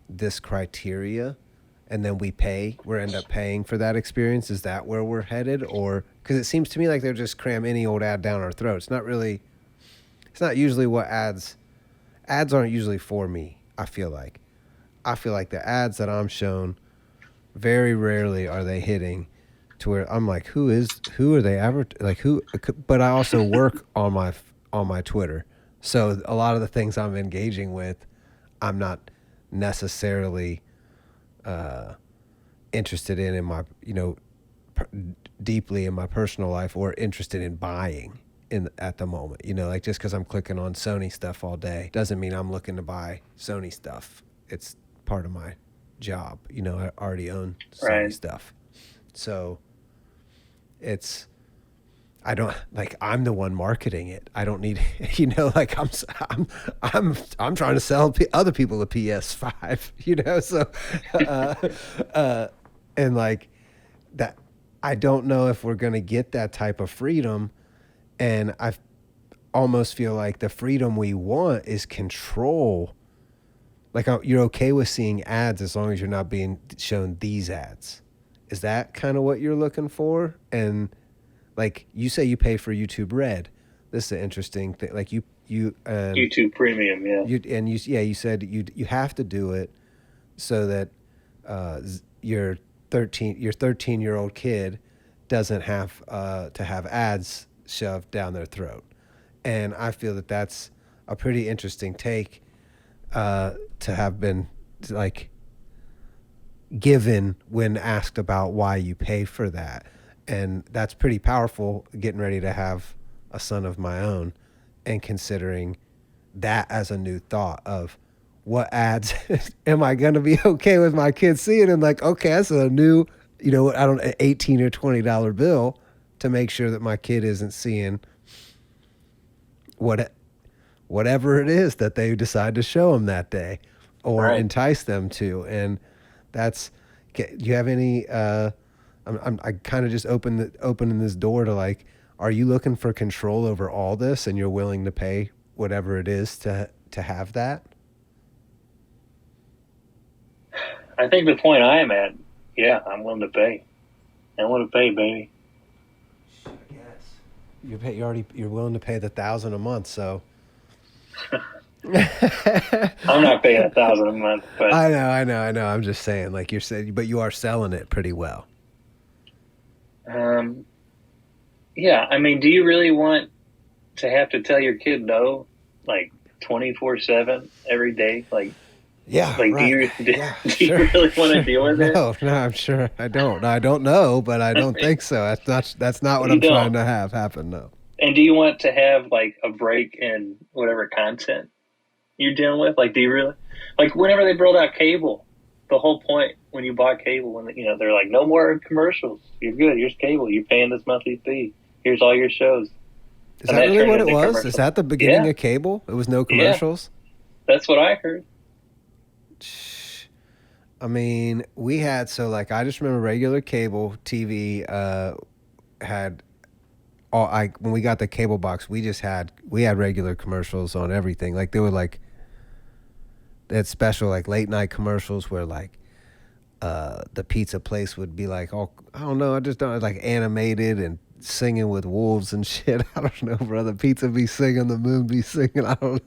this criteria, and then we end up paying for that experience? Is that where we're headed? Or, because it seems to me like they're just cram any old ad down our throats. It's not usually what ads aren't usually for me. I feel like the ads that I'm shown, very rarely are they hitting to where I'm like, who are they ever, like, who? But I also work on my Twitter, so a lot of the things I'm engaging with, I'm not necessarily interested in my, deeply in my personal life, or interested in buying at the moment. Like, just because I'm clicking on Sony stuff all day doesn't mean I'm looking to buy Sony stuff. It's part of my job. I already own Sony stuff, so I'm the one marketing it. I don't need, like I'm trying to sell other people a PS5, so, and like that, I don't know if we're going to get that type of freedom. And I almost feel like the freedom we want is control. Like, you're okay with seeing ads as long as you're not being shown these ads. Is that kind of what you're looking for? And like, you say you pay for YouTube Red. This is an interesting thing. Like, you YouTube Premium, yeah. You said you have to do it so that your 13-year-old kid doesn't have to have ads shoved down their throat. And I feel that that's a pretty interesting take to have been, like, given when asked about why you pay for that. And that's pretty powerful, getting ready to have a son of my own and considering that as a new thought of what ads am I going to be okay with my kids seeing? And like, okay, that's a new, $18 or $20 bill to make sure that my kid isn't seeing whatever it is that they decide to show them that day or entice them to. And that's, do you have any, I kind of just opening this door to, like, are you looking for control over all this and you're willing to pay whatever it is to have that? I think the point I am at, yeah, I'm willing to pay. I want to pay, baby. I guess you're willing to pay the $1,000 a month, so. I'm not paying $1,000 a month, but I know. I'm just saying, like you're saying, but you are selling it pretty well. Yeah. I mean, do you really want to have to tell your kid no, like 24/7 every day? Like, yeah, like right. do you really want to deal with it? No, I'm sure I don't. I don't know, but I don't think so. That's not what I'm trying to have happen. No. And do you want to have, like, a break in whatever content you're dealing with? Like, do you really, like, whenever they rolled out cable, the whole point when you bought cable, when they're like, no more commercials. You're good. Here's cable. You're paying this monthly fee. Here's all your shows. Is that really what it was? Is that the beginning of cable? It was no commercials? Yeah. That's what I heard. I mean, we had, so, like, I just remember regular cable TV had when we got the cable box, we had regular commercials on everything. Like, they were like that special, like, late night commercials where, like, the pizza place would be like, oh, I don't know, I just don't, like, animated and singing with wolves and shit. I don't know, brother. Pizza be singing, the moon be singing. I don't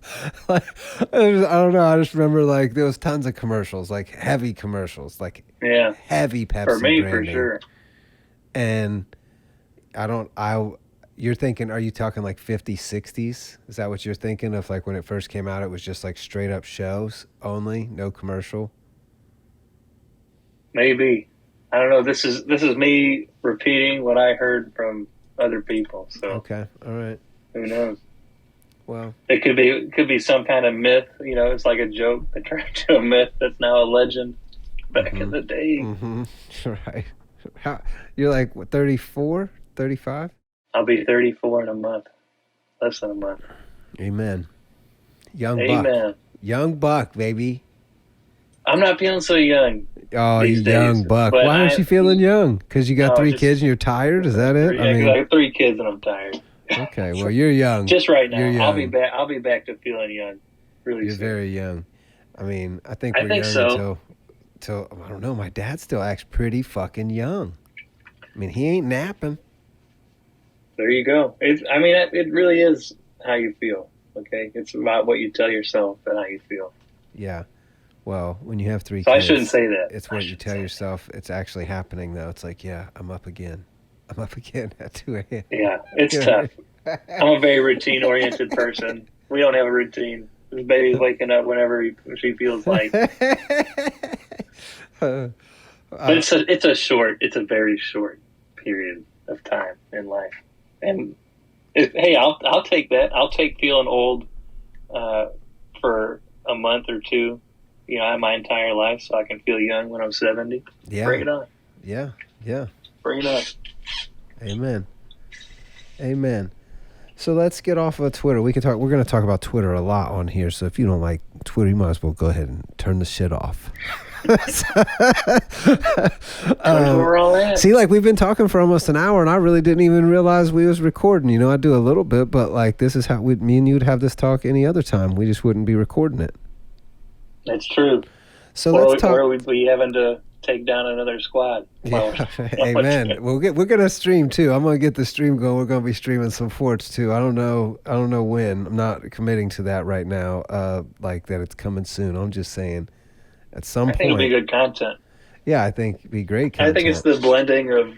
know. I just remember, like, there was tons of commercials, like heavy commercials, like heavy Pepsi for me branding. For sure. And you're thinking, are you talking like 50s, 60s? Is that what you're thinking of? Like, when it first came out, it was just like straight up shows only, no commercial? Maybe. I don't know. This is me repeating what I heard from other people. So Okay. All right. who knows? Well, It could be some kind of myth. You know, it's like a joke that turned into a myth that's now a legend. Back in the day, mm-hmm. Right. You're like, what, 34, 35? I'll be 34 in a month, less than a month. Amen. Young Amen. buck. Young buck, baby. I'm not feeling so young. Oh, you these young days, buck. but Why aren't you feeling young? Because you got No, 3 just- kids and you're tired? Is that it? Yeah, 'cause I have 3 kids and I'm tired. Okay, well, you're young. Just right now, You're young. I'll be back to feeling young. Really You're soon. very young. I mean, I think I we're think young so. until I don't know. My dad still acts pretty fucking young. I mean, he ain't napping. There you go. It really is how you feel. Okay, it's about what you tell yourself and how you feel. Yeah. Well, when you have 3 So kids, I shouldn't say that. It's what you tell yourself. It's actually happening, though. It's like, yeah, I'm up again. I'm up again at 2 a.m. Yeah, it's tough. I'm a very routine-oriented person. We don't have a routine. This baby's waking up whenever she feels like. But it's a very short period of time in life, and hey, I'll take that. I'll take feeling old for a month or two. You know, my entire life, so I can feel young when I'm 70. Yeah. Bring it on. Yeah. Yeah. Bring it on. Amen. Amen. So let's get off of Twitter. We're going to talk about Twitter a lot on here. So if you don't like Twitter, you might as well go ahead and turn the shit off. We're all at. See, like, we've been talking for almost an hour, and I really didn't even realize we was recording. You know, I do a little bit, but like, this is how me and you'd have this talk any other time. We just wouldn't be recording it. That's true. So let's talk. Or we'd be having to take down another squad. Yeah. Amen. We're gonna stream too. I'm gonna get the stream going. We're gonna be streaming some forts too. I don't know when. I'm not committing to that right now. Like that it's coming soon. I'm just saying at some I think point. it'll be good content. Yeah, I think it'd be great content. I think it's the blending of,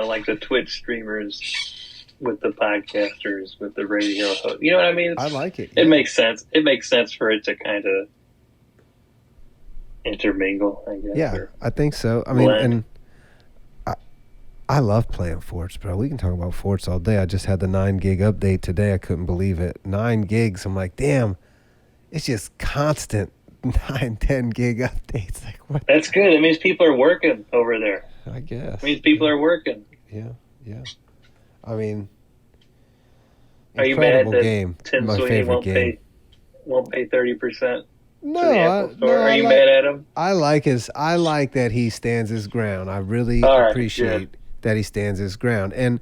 like the Twitch streamers with the podcasters, with the radio host. You know what I mean? I like it. It makes sense. It makes sense for it to kind of intermingle, I guess. Yeah, I think so. I mean, and I love playing forts, bro. We can talk about forts all day. I just had the 9 gig update today. I couldn't believe it. 9 gigs. I'm like, damn, it's just constant 9, 10 gig updates. Like, what? That's good. It means people are working over there. I guess. It means people are working. Yeah. I mean, Are you mad incredible that game. Tim My Sweeney favorite game. won't pay 30%? No, to the Apple Store? Are you like, mad at him? I like that he stands his ground. I really All right, appreciate good. that he stands his ground. And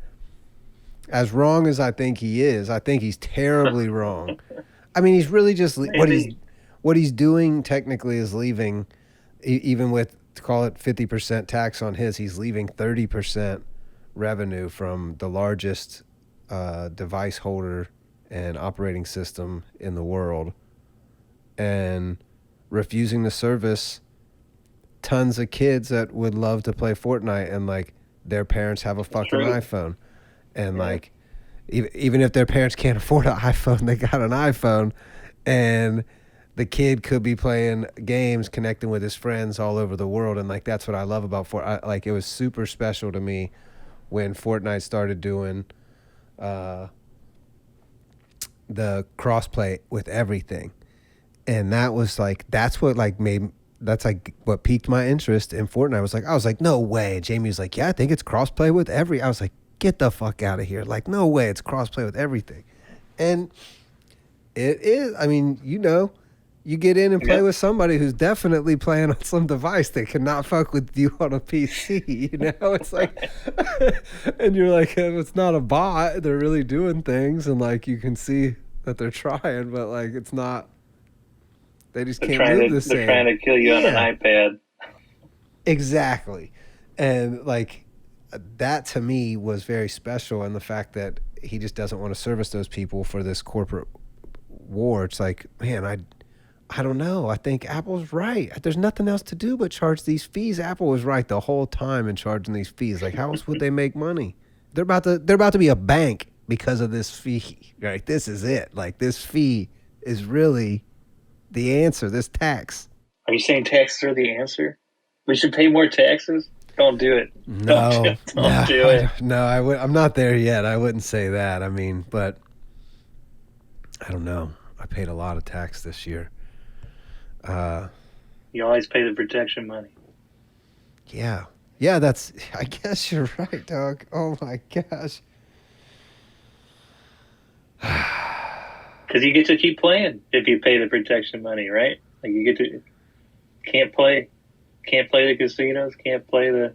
as wrong as I think he is, I think he's terribly wrong. I mean, he's really just what he's doing technically is leaving, even with, call it 50% tax on he's leaving 30% revenue from the largest device holder and operating system in the world, and refusing to service tons of kids that would love to play Fortnite, and like their parents have a fucking iPhone, and like even if their parents can't afford an iPhone, they got an iPhone, and the kid could be playing games, connecting with his friends all over the world. And like, that's what I love about Fortnite. Like, it was super special to me when Fortnite started doing the crossplay with everything. And that was like, that's what piqued my interest in Fortnite. I was like, no way. Jamie was like, yeah, I think it's crossplay with I was like, get the fuck out of here. Like, no way, it's crossplay with everything. And it is, I mean, you get in and play with somebody who's definitely playing on some device that cannot fuck with you on a PC. It's like, and you're like, it's not a bot. They're really doing things, and like you can see that they're trying, but like it's not. They just can't move the same. They're trying to kill you on an iPad. Exactly, and like that to me was very special, and the fact that he just doesn't want to service those people for this corporate war. It's like, man, I don't know. I think Apple's right. There's nothing else to do but charge these fees. Apple was right the whole time in charging these fees. Like, how else would they make money? They're about to be a bank because of this fee. Right? This is it. Like, this fee is really the answer. This tax. Are you saying taxes are the answer? We should pay more taxes. Don't do it. No, Don't do it. No, I'm not there yet. I wouldn't say that. I mean, but I don't know. I paid a lot of tax this year. You always pay the protection money. Yeah, that's. I guess you're right, dog. Oh my gosh. Because you get to keep playing if you pay the protection money, right? Like you get to can't play the casinos, can't play the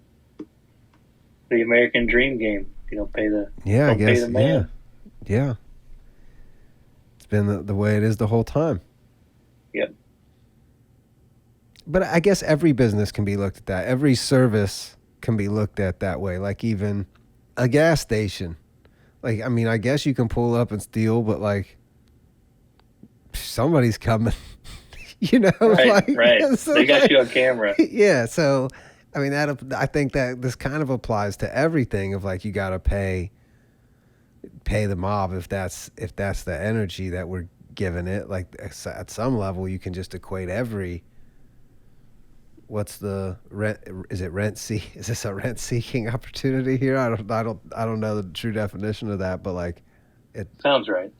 American Dream game. You don't pay the Yeah, I don't pay guess. the man. Yeah. It's been the way it is the whole time. Yep. But I guess every business can be looked at that. Every service can be looked at that way. Like even a gas station. Like, I mean, I guess you can pull up and steal, but like somebody's coming. You know, Right, like, right. So They got like, you on camera. Yeah, so I mean I think that this kind of applies to everything of like you got to pay the mob if that's the energy that we're giving it. Like at some level you can just equate every what's the rent? Is it rent seek? Is this a rent seeking opportunity here? I don't know the true definition of that, but like it Sounds right.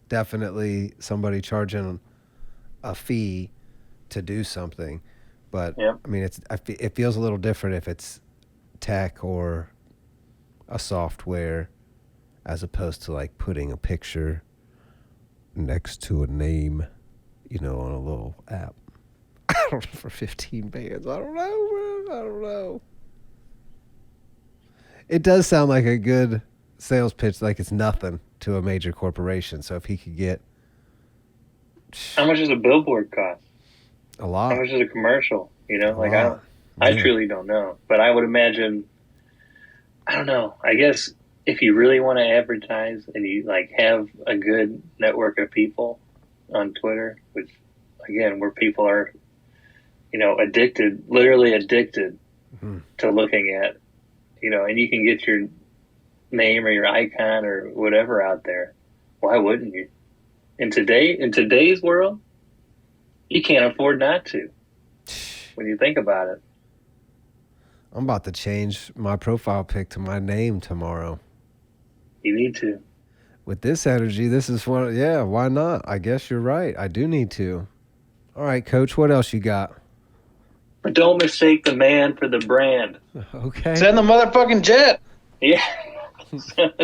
definitely somebody charging a fee to do something. But Yep. I mean, it feels a little different if it's tech or a software, as opposed to like putting a picture next to a name, you know, on a little app. I don't know, for 15 bands. I don't know, bro. I don't know. It does sound like a good sales pitch, like it's nothing to a major corporation. So if he could get How much does a billboard cost? a lot, How much is a commercial? You know, like lot. I Yeah. truly don't know, but I would imagine. I don't know. I guess if you really want to advertise and you like have a good network of people on Twitter, which again, where people are, you know, literally addicted to looking at, you know, and you can get your name or your icon or whatever out there. Why wouldn't you? In today's world, you can't afford not to. When you think about it. I'm about to change my profile pic to my name tomorrow. You need to. With this energy, this is one. Yeah, why not? I guess you're right. I do need to. All right, Coach, what else you got? But don't mistake the man for the brand. Okay. Send the motherfucking jet. Yeah.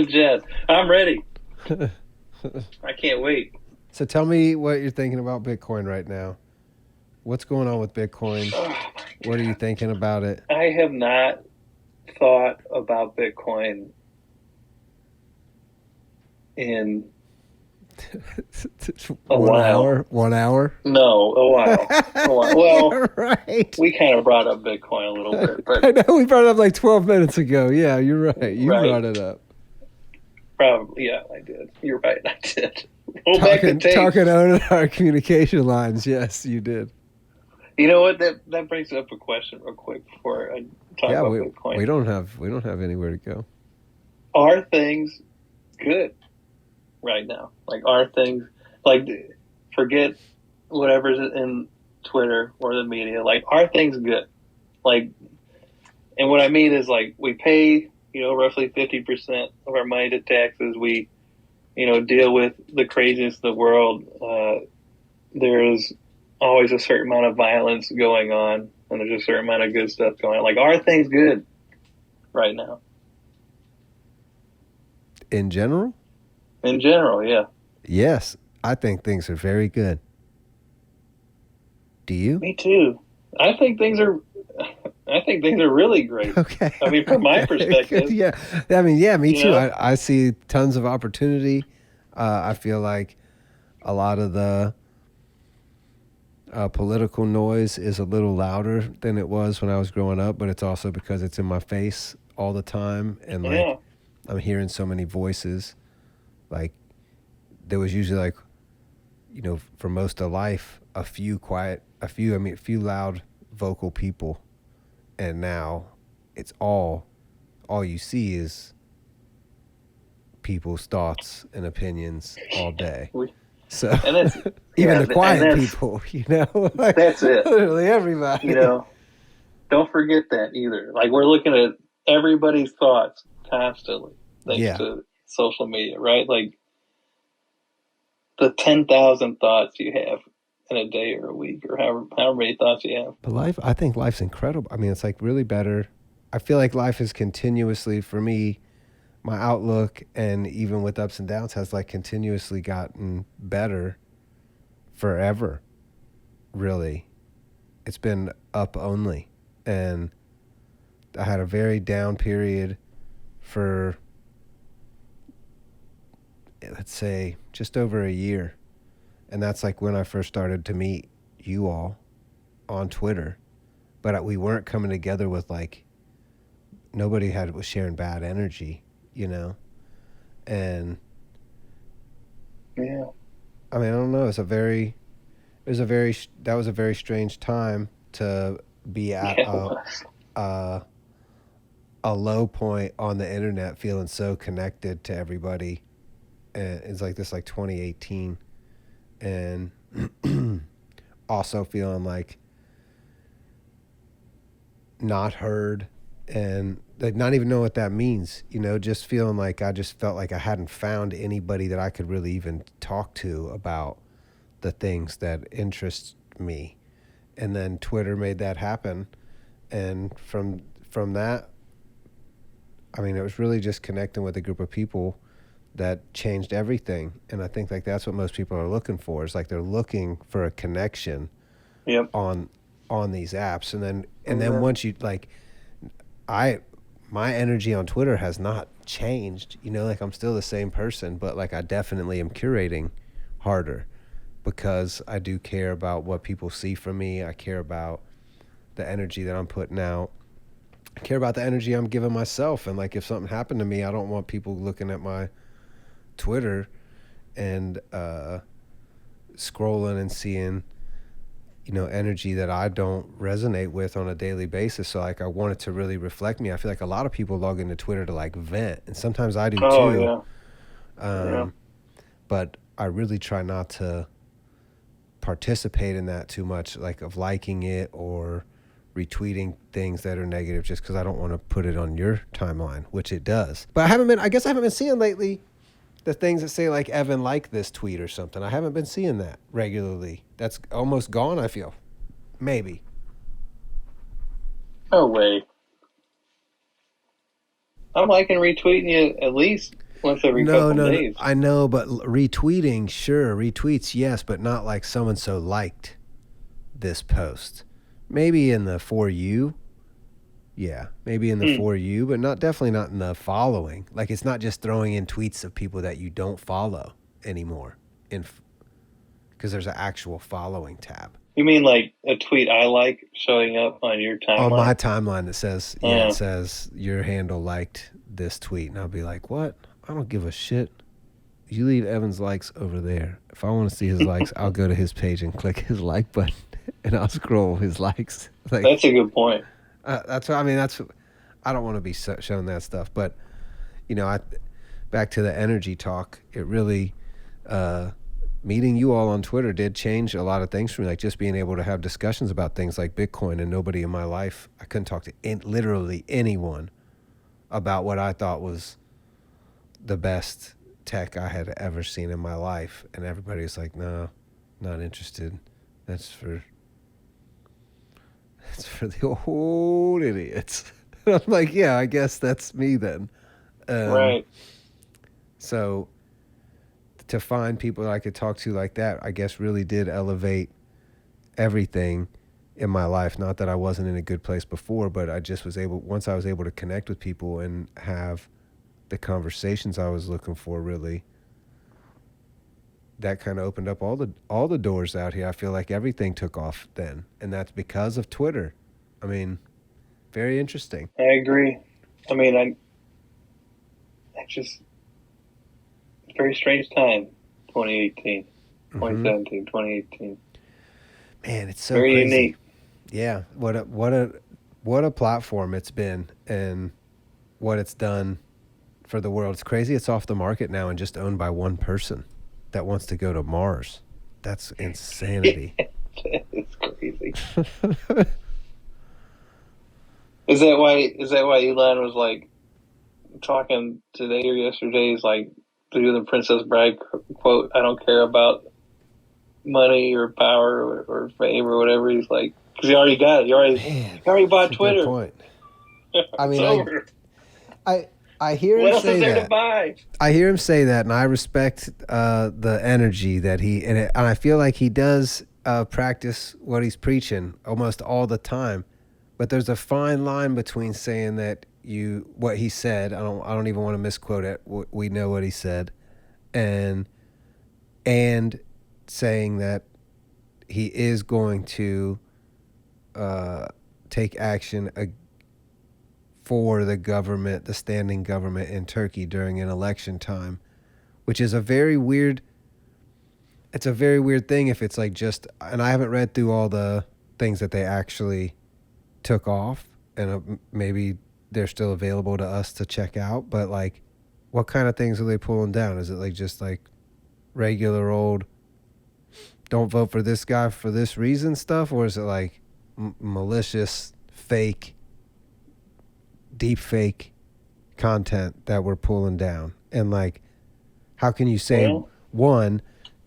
Jess, I'm ready. I can't wait. So tell me what you're thinking about Bitcoin right now. What's going on with Bitcoin? What are you thinking about it? I have not thought about Bitcoin in a while. Hour? 1 hour? No, a while. Well, You're right. we kind of brought up Bitcoin a little bit, I but know we brought it up like 12 minutes ago. Yeah, you're right. You Right. brought it up. probably, yeah, I did. You're right, I did. Roll back the tape. Talking on our communication lines. Yes, you did. You know what? That brings up a question real quick before I talk Yeah, about we Bitcoin. don't have anywhere to go. Are things good right now? Like, are things like, forget whatever's in Twitter or the media. Like, are things good? Like, and what I mean is, like, we pay, you know, roughly 50% of our money to taxes. We, you know, deal with the craziness of the world. There's always a certain amount of violence going on, and there's a certain amount of good stuff going on. Like, are things good right now? In general? In general, yeah. Yes, I think things are very good. Do you? Me too. I think things are really great. Okay. I mean, from my Okay. perspective. Yeah. I mean, yeah, me You too. know? I see tons of opportunity. I feel like a lot of the political noise is a little louder than it was when I was growing up, but it's also because it's in my face all the time. And like, Yeah. I'm hearing so many voices. Like, there was usually like, you know, for most of life, a few loud vocal people. And now it's all you see is people's thoughts and opinions all day. So And that's even yeah, the quiet and that's- people, you know, like, That's it. literally everybody. You know, Don't forget that either. Like, we're looking at everybody's thoughts constantly thanks to social media, right? Like, the 10,000 thoughts you have in a day or a week, or however many thoughts you have. But I think life's incredible. I mean, it's like really better. I feel like life is continuously, for me, my outlook, and even with ups and downs, has like continuously gotten better forever. Really. It's been up only. And I had a very down period for, let's say, just over a year. And that's like when I first started to meet you all on Twitter. But we weren't coming together with like, nobody was sharing bad energy, you know? And yeah, I mean, I don't know. That was a very strange time to be at a low point on the internet, feeling so connected to everybody. And it's like this, like 2018. And also feeling like not heard and like not even know what that means, you know, just feeling like I just felt like I hadn't found anybody that I could really even talk to about the things that interest me. And then Twitter made that happen. And from that, I mean, it was really just connecting with a group of people that changed everything. And I think like that's what most people are looking for, is like they're looking for a connection on these apps. And then once you like, my energy on Twitter has not changed, you know, like I'm still the same person, but like I definitely am curating harder because I do care about what people see from me. I care about the energy that I'm putting out. I care about the energy I'm giving myself. And like if something happened to me, I don't want people looking at my Twitter and scrolling and seeing, you know, energy that I don't resonate with on a daily basis. So like I want it to really reflect me. I feel like a lot of people log into Twitter to like vent, and sometimes I do too. But I really try not to participate in that too much, like of liking it or retweeting things that are negative, just because I don't want to put it on your timeline, which it does. But I guess I haven't been seeing lately the things that say like Evan liked this tweet or something. I haven't been seeing that regularly. That's almost gone, I feel. Maybe. No way. I'm liking retweeting you at least once every couple days. I know, but retweeting, sure. Retweets, yes, but not like so-and-so liked this post. Maybe in the For You. Yeah, maybe in the For You, but definitely not in the following. Like it's not just throwing in tweets of people that you don't follow anymore, because there's an actual following tab. You mean like a tweet I like showing up on your timeline? On my timeline that says, it says your handle liked this tweet, and I'll be like, what? I don't give a shit. You leave Evan's likes over there. If I want to see his likes, I'll go to his page and click his like button, and I'll scroll his likes. Like, that's a good point. I don't want to be shown that stuff, but you know, back to the energy talk, it really, meeting you all on Twitter did change a lot of things for me. Like just being able to have discussions about things like Bitcoin, and nobody in my life, I couldn't talk to literally anyone about what I thought was the best tech I had ever seen in my life. And everybody's like, no, not interested. That's for the old idiots. And I'm like, yeah, I guess that's me then. Right. So to find people that I could talk to like that, I guess really did elevate everything in my life. Not that I wasn't in a good place before, but I just was once I was able to connect with people and have the conversations I was looking for, really, that kind of opened up all the doors out here. I feel like everything took off then, and that's because of Twitter. I mean, very interesting. I agree. I mean, I just, very strange time, 2018, 2017, 2018. Man, it's so very crazy. unique. Yeah, what a platform it's been, and what it's done for the world. It's crazy. It's off the market now and just owned by one person that wants to go to Mars. That's insanity. It's crazy. Is that why? Is that why Elon was like talking today or yesterday? He's like doing the Princess Bride quote. I don't care about money or power or fame or whatever. He's like, because he already got it. He already bought That's a Twitter. good point. I It's mean, over. I hear What him else say is there that. to buy? I hear him say that, and I respect the energy that and I feel like he does practice what he's preaching almost all the time. But there's a fine line between saying that what he said. I don't even want to misquote it. We know what he said, and saying that he is going to take action for the government, the standing government in Turkey during an election time, which is a very weird thing if it's like just, and I haven't read through all the things that they actually took off, and maybe they're still available to us to check out, but like, what kind of things are they pulling down? Is it like just like regular old don't vote for this guy for this reason stuff, or is it like malicious, fake, deep fake content that we're pulling down? And like, how can you say one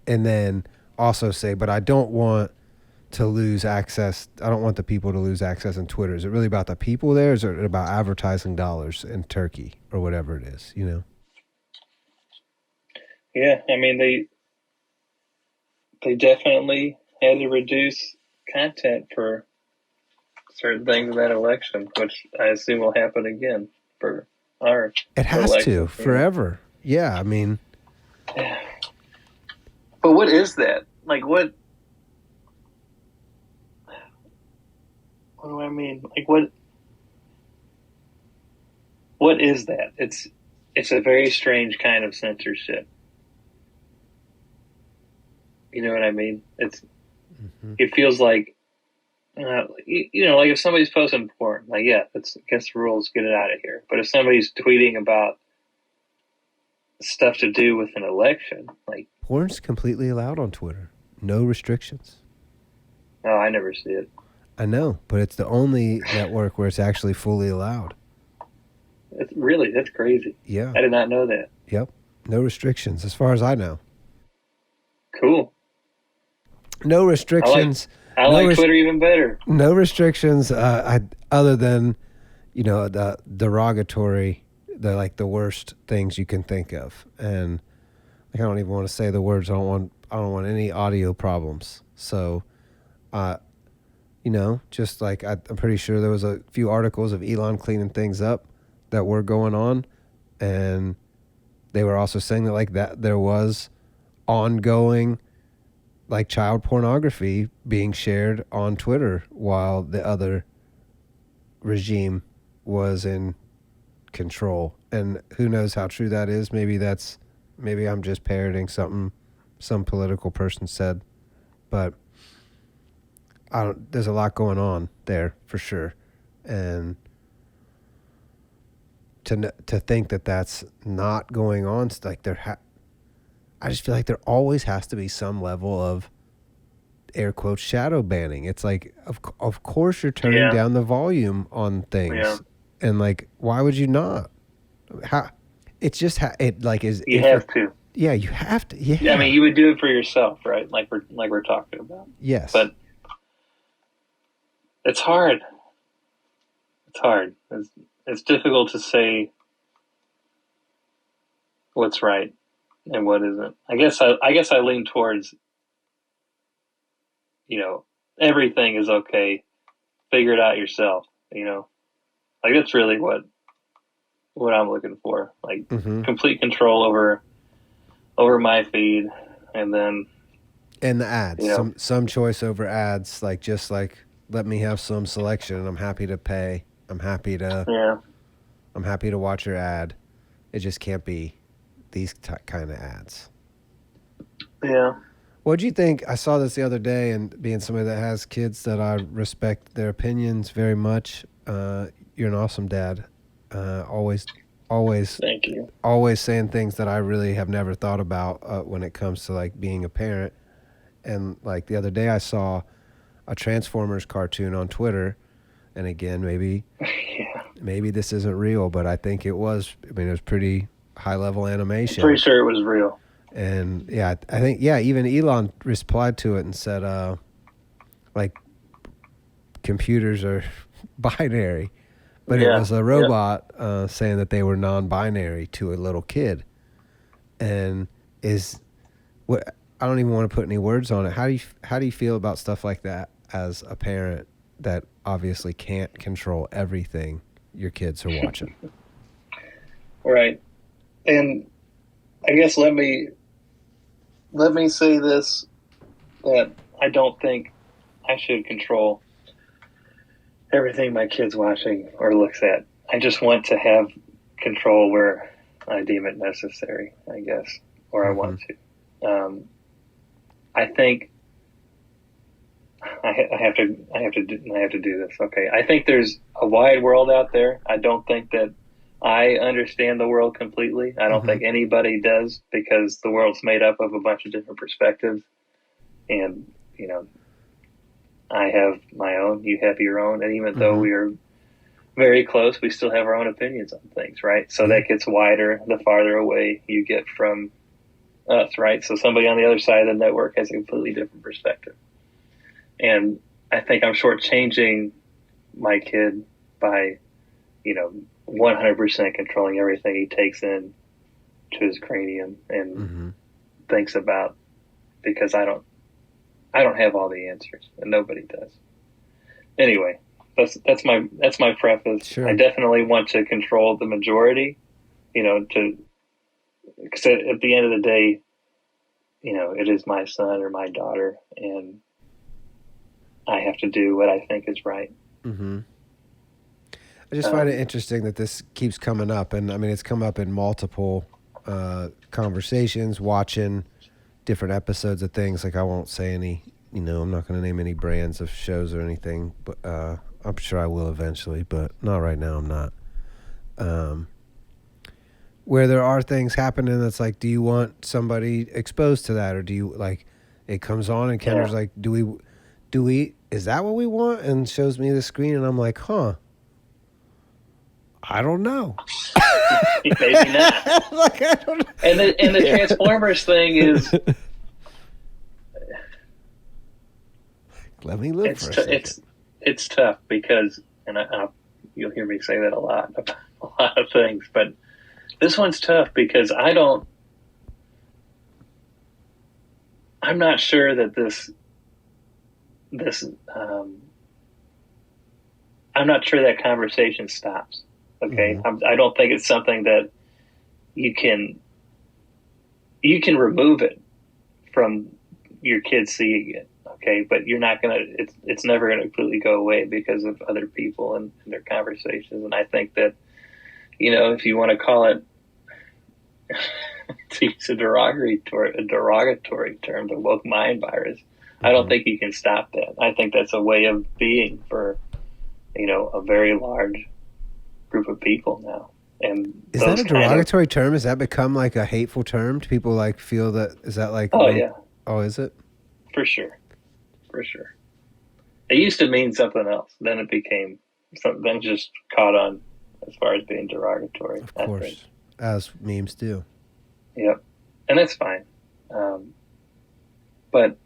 and then also say, but I don't want to lose access. I don't want the people to lose access on Twitter. Is it really about the people there? Is it about advertising dollars in Turkey or whatever it is, you know? Yeah, I mean they definitely had to reduce content for certain things in that election, which I assume will happen again for our It has election, to forever. Yeah, I mean, but what is that? Like what do I mean? Like what is that? It's a very strange kind of censorship. You know what I mean? It feels like, you know, like if somebody's posting porn, like, yeah, that's against the rules, get it out of here. But if somebody's tweeting about stuff to do with an election, like, porn's completely allowed on Twitter. No restrictions. oh, I never see it. I know, but it's the only network where it's actually fully allowed. That's crazy. Yeah. I did not know that. Yep. No restrictions, as far as I know. Cool. No restrictions. I like Twitter even better. No restrictions, other than, you know, the derogatory, the worst things you can think of, and like, I don't even want to say the words. I don't want any audio problems. So, you know, just like I'm pretty sure there was a few articles of Elon cleaning things up that were going on, and they were also saying that like that there was ongoing like child pornography being shared on Twitter while the other regime was in control. And who knows how true that is? Maybe I'm just parroting something some political person said, but there's a lot going on there for sure. And to think that that's not going on, like I just feel like there always has to be some level of air quotes shadow banning. It's like, of course you're turning down the volume on things, and like, why would you not? How? It's just it like is. You have to. Yeah, you have to. Yeah. I mean, you would do it for yourself, right? Like we're talking about. Yes. But it's hard. It's hard. It's difficult to say what's right and what isn't. I guess I lean towards, you know, everything is okay. Figure it out yourself. You know, like that's really what I'm looking for. Like complete control over my feed, and then the ads. You know, some choice over ads. Like, just like, let me have some selection, and I'm happy to pay. I'm happy to watch your ad. It just can't be these kind of ads. Yeah. What'd you think? I saw this the other day, and being somebody that has kids that I respect their opinions very much, you're an awesome dad. Always Thank you. Always saying things that I really have never thought about when it comes to like being a parent. And like the other day I saw a Transformers cartoon on Twitter And again, maybe Yeah. maybe this isn't real, but I think it was. I mean, it was pretty high level animation. I'm pretty sure it was real. And yeah, I think even Elon replied to it and said, like, computers are binary, but it Yeah, was a robot saying that they were non-binary to a little kid. And what I don't even want to put any words on it. How do you feel about stuff like that as a parent that obviously can't control everything your kids are watching? Right. And I guess let me say this, that I don't think I should control everything my kid's watching or looks at. I just want to have control where I deem it necessary, I guess, or I want to. I think I have to do this. Okay. I think there's a wide world out there. I don't think that I understand the world completely. I don't think anybody does, because the world's made up of a bunch of different perspectives. And, I have my own, you have your own. And even though we are very close, we still have our own opinions on things, right? So that gets wider the farther away you get from us, right? So somebody on the other side of the network has a completely different perspective. And I think I'm shortchanging my kid by, 100% controlling everything he takes in to his cranium and thinks about, because I don't have all the answers, and nobody does. Anyway, that's my preface. Sure. I definitely want to control the majority, because at the end of the day, it is my son or my daughter, and I have to do what I think is right. I just find it interesting that this keeps coming up, and I mean, it's come up in multiple conversations, watching different episodes of things. Like, I won't say any, I'm not going to name any brands of shows or anything, but I'm sure I will eventually, but not right now. I'm not. Where there are things happening that's like, do you want somebody exposed to that, or do you, like, it comes on and Kendra's like, do we, is that what we want? And shows me the screen, and I'm like, I don't know. Maybe not. Like, I don't know. And the Transformers thing is, let me look for a second. It's tough, because, and you'll hear me say that a lot about a lot of things, but this one's tough because I'm not sure that I'm not sure that conversation stops. Okay. I don't think it's something that you can remove it from your kids seeing it. Okay. But you're not going to, it's never going to completely go away because of other people and their conversations. And I think that, if you want to call it, to use a derogatory term, the woke mind virus, I don't think you can stop that. I think that's a way of being for, a very large group of people now. And is that a derogatory term? Has that become like a hateful term? Do people like feel that? Is that like? Oh yeah. Oh, is it? For sure. It used to mean something else. Then it became something. Then just caught on as far as being derogatory. Of course, as memes do. Yep, and that's fine. But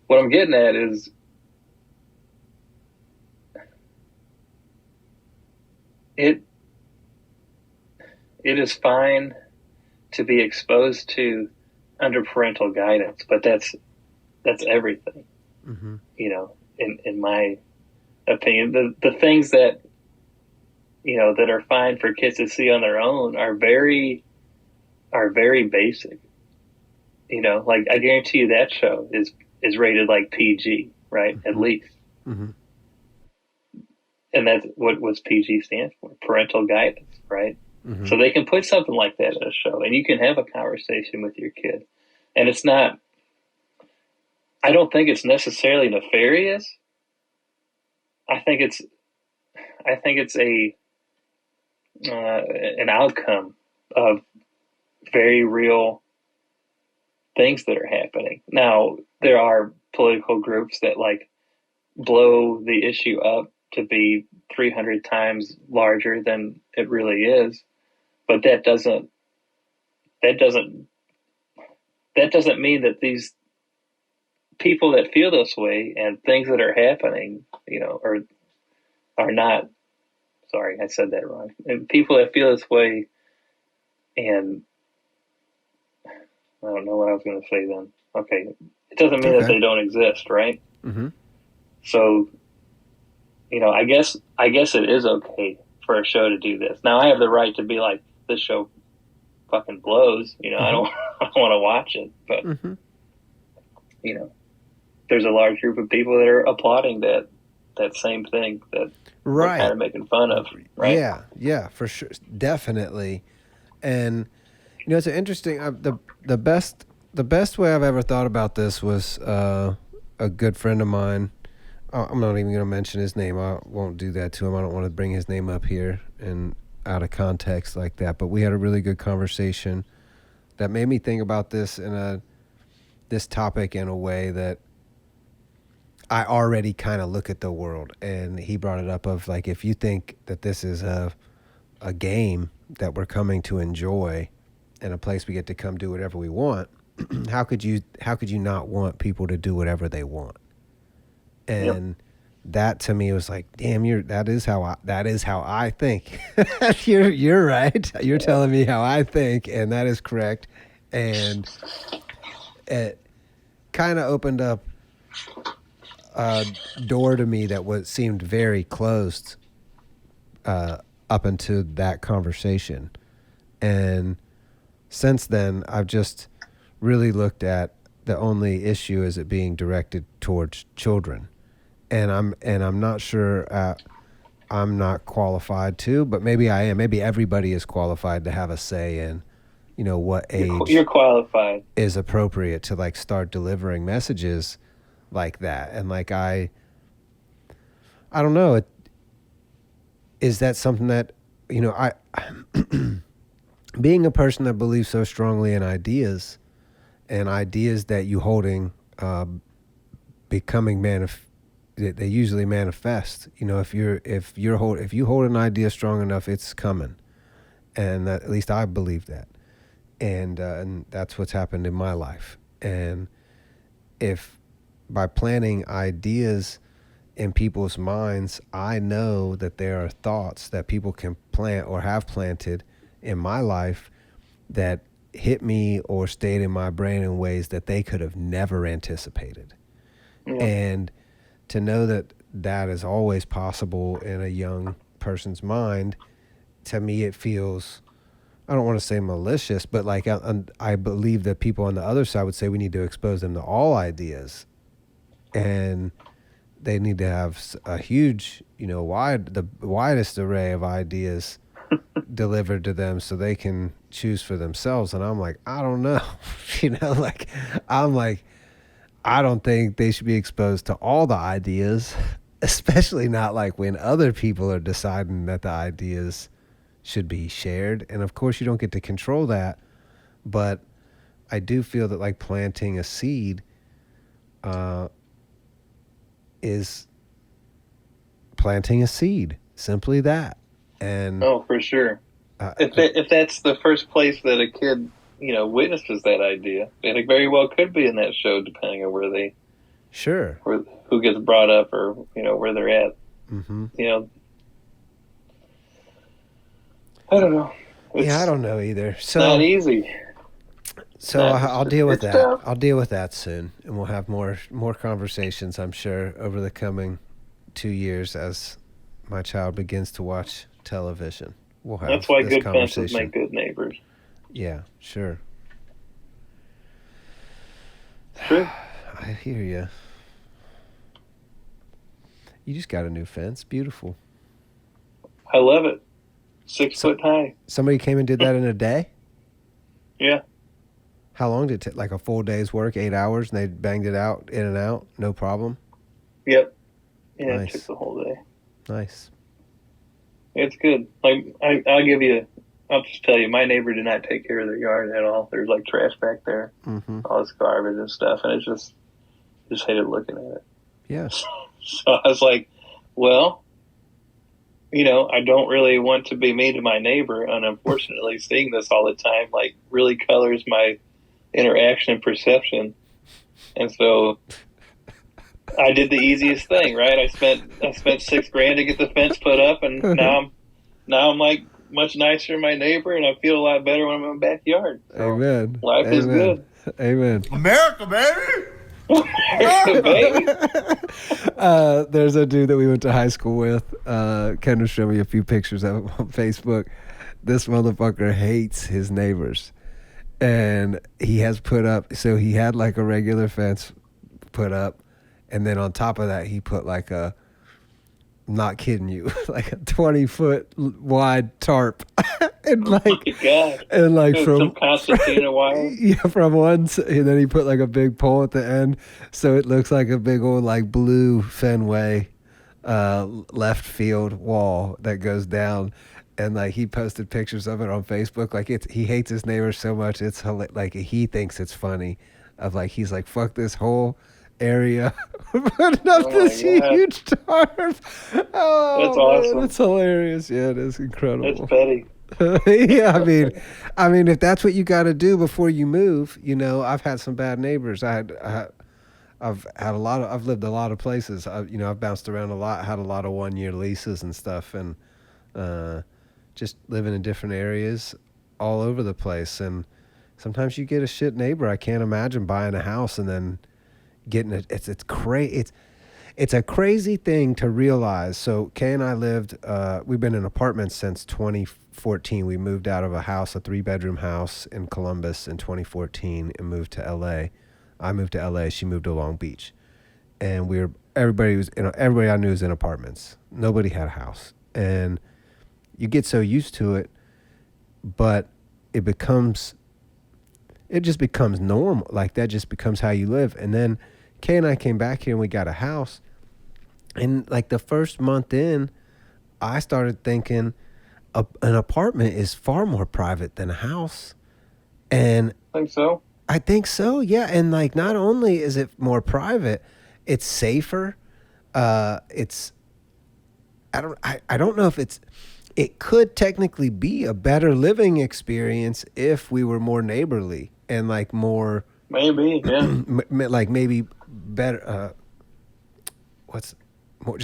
what I'm getting at is, it is fine to be exposed to under parental guidance, but that's everything. In my opinion, the things that that are fine for kids to see on their own are very basic. Like, I guarantee you that show is rated like PG, right? At least. And that's what PG stands for, parental guidance, right? So they can put something like that in a show, and you can have a conversation with your kid. And it's not, I don't think it's necessarily nefarious. I think it's an outcome of very real things that are happening. Now, there are political groups that like blow the issue up to be 300 times larger than it really is, but that doesn't mean that these people that feel this way and things that are happening, are not. Sorry, I said that wrong. And people that feel this way, and I don't know what I was going to say then. Okay, it doesn't mean that they don't exist, right? Mm-hmm. So, I guess it is okay for a show to do this. Now, I have the right to be like, this show fucking blows. I don't want to watch it, but there's a large group of people that are applauding that same thing that we're kind of making fun of, right? Yeah, for sure, definitely. And it's an interesting. The best way I've ever thought about this was a good friend of mine. I'm not even going to mention his name. I won't do that to him. I don't want to bring his name up here and out of context like that. But we had a really good conversation that made me think about this this topic in a way that I already kind of look at the world. And he brought it up of like, if you think that this is a game that we're coming to enjoy and a place we get to come do whatever we want, how could you not want people to do whatever they want? And that to me was like, damn, that is how I think. You're right. You're telling me how I think, and that is correct. And it kind of opened up a door to me that seemed very closed up into that conversation. And since then, I've just really looked at the only issue as it being directed towards children. And I'm not sure I'm not qualified to, but maybe I am. Maybe everybody is qualified to have a say in, what age you're qualified is appropriate to like start delivering messages like that. And like I don't know. Is that something that I being a person that believes so strongly in ideas, and ideas that you holding becoming they usually manifest. If you hold an idea strong enough, it's coming, and at least I believe that, and that's what's happened in my life. And if by planting ideas in people's minds, I know that there are thoughts that people can plant or have planted in my life that hit me or stayed in my brain in ways that they could have never anticipated. Yeah. And to know that is always possible in a young person's mind, to me it feels, I don't want to say malicious, but like I believe that people on the other side would say we need to expose them to all ideas, and they need to have a huge, the widest array of ideas delivered to them so they can choose for themselves. And I'm like, I don't know, I don't think they should be exposed to all the ideas, especially not like when other people are deciding that the ideas should be shared. And of course you don't get to control that, but I do feel that like planting a seed is planting a seed, simply that. And for sure. If that's the first place that a kid witnesses that idea, and it very well could be in that show, depending on where they, who gets brought up, or where they're at. Mm-hmm. I don't know. I don't know either. So not easy. So I'll deal with that. Tough. I'll deal with that soon, and we'll have more conversations, I'm sure, over the coming 2 years as my child begins to watch television. We'll have That's why good fences make good neighbors. Yeah, sure. True. I hear you. You just got a new fence. Beautiful. I love it. 6 foot high. Somebody came and did that in a day? Yeah. How long did it take? Like a full day's work, 8 hours, and they banged it out, in and out, no problem? Yep. Yeah, nice. It took the whole day. Nice. It's good. Like, I'll just tell you, my neighbor did not take care of their yard at all. There's like trash back there, all this garbage and stuff, and just hated looking at it. Yeah. So I was like, well, I don't really want to be mean to my neighbor, and unfortunately, seeing this all the time like really colors my interaction and perception. And so I did the easiest thing, right? I spent $6,000 to get the fence put up, and now I'm like much nicer to my neighbor, and I feel a lot better when I'm in my backyard. So Amen. life is good. Amen. America, baby. Baby. There's a dude that we went to high school with. Kendra showed me a few pictures of him on Facebook. This motherfucker hates his neighbors. And he has put up, so he had like a regular fence put up. And then on top of that, he put like a, I'm not kidding you, like a 20-foot wide tarp. And like, Oh my God. and like Some from concertina wire. yeah, from one, and then he put like a big pole at the end, so it looks like a big old like blue Fenway left field wall that goes down. And like he posted pictures of it on Facebook. Like he hates his neighbors so much, it's like he thinks it's funny. Of like he's like, fuck this whole area, putting up this huge tarp. Oh, that's awesome. Man, it's hilarious. Yeah, it is incredible. That's petty. Yeah, I mean, if that's what you got to do before you move, I've had some bad neighbors. I've lived a lot of places. I've bounced around a lot, had a lot of 1-year leases and stuff, and just living in different areas all over the place. And sometimes you get a shit neighbor. I can't imagine buying a house and then getting it. It's a crazy thing to realize. So Kay and I we've been in apartments since 2014. We moved out of a 3-bedroom house in Columbus in 2014 and moved to LA. I moved to LA. She moved to Long Beach. And everybody I knew was in apartments. Nobody had a house. And you get so used to it, but it just becomes normal. Like that just becomes how you live. And then Kay and I came back here and we got a house. And like the first month in, I started thinking an apartment is far more private than a house. And Think so? I think so, yeah. And like not only is it more private, it's safer. I don't know if it could technically be a better living experience if we were more neighborly and like more Maybe, yeah. like maybe better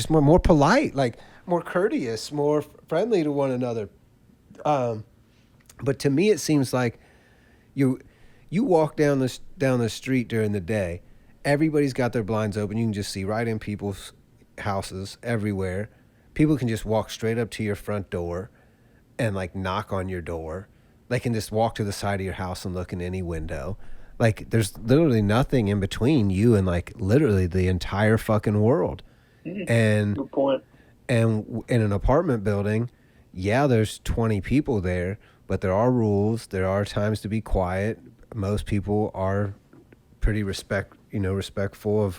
more polite, like more courteous, more friendly to one another. But to me it seems like you walk down the street during the day, everybody's got their blinds open, you can just see right in people's houses everywhere. People can just walk straight up to your front door and like knock on your door. They can just walk to the side of your house and look in any window. Like there's literally nothing in between you and like literally the entire fucking world. And good point. And in an apartment building, yeah, there's 20 people there, but there are rules. There are times to be quiet. Most people are pretty respectful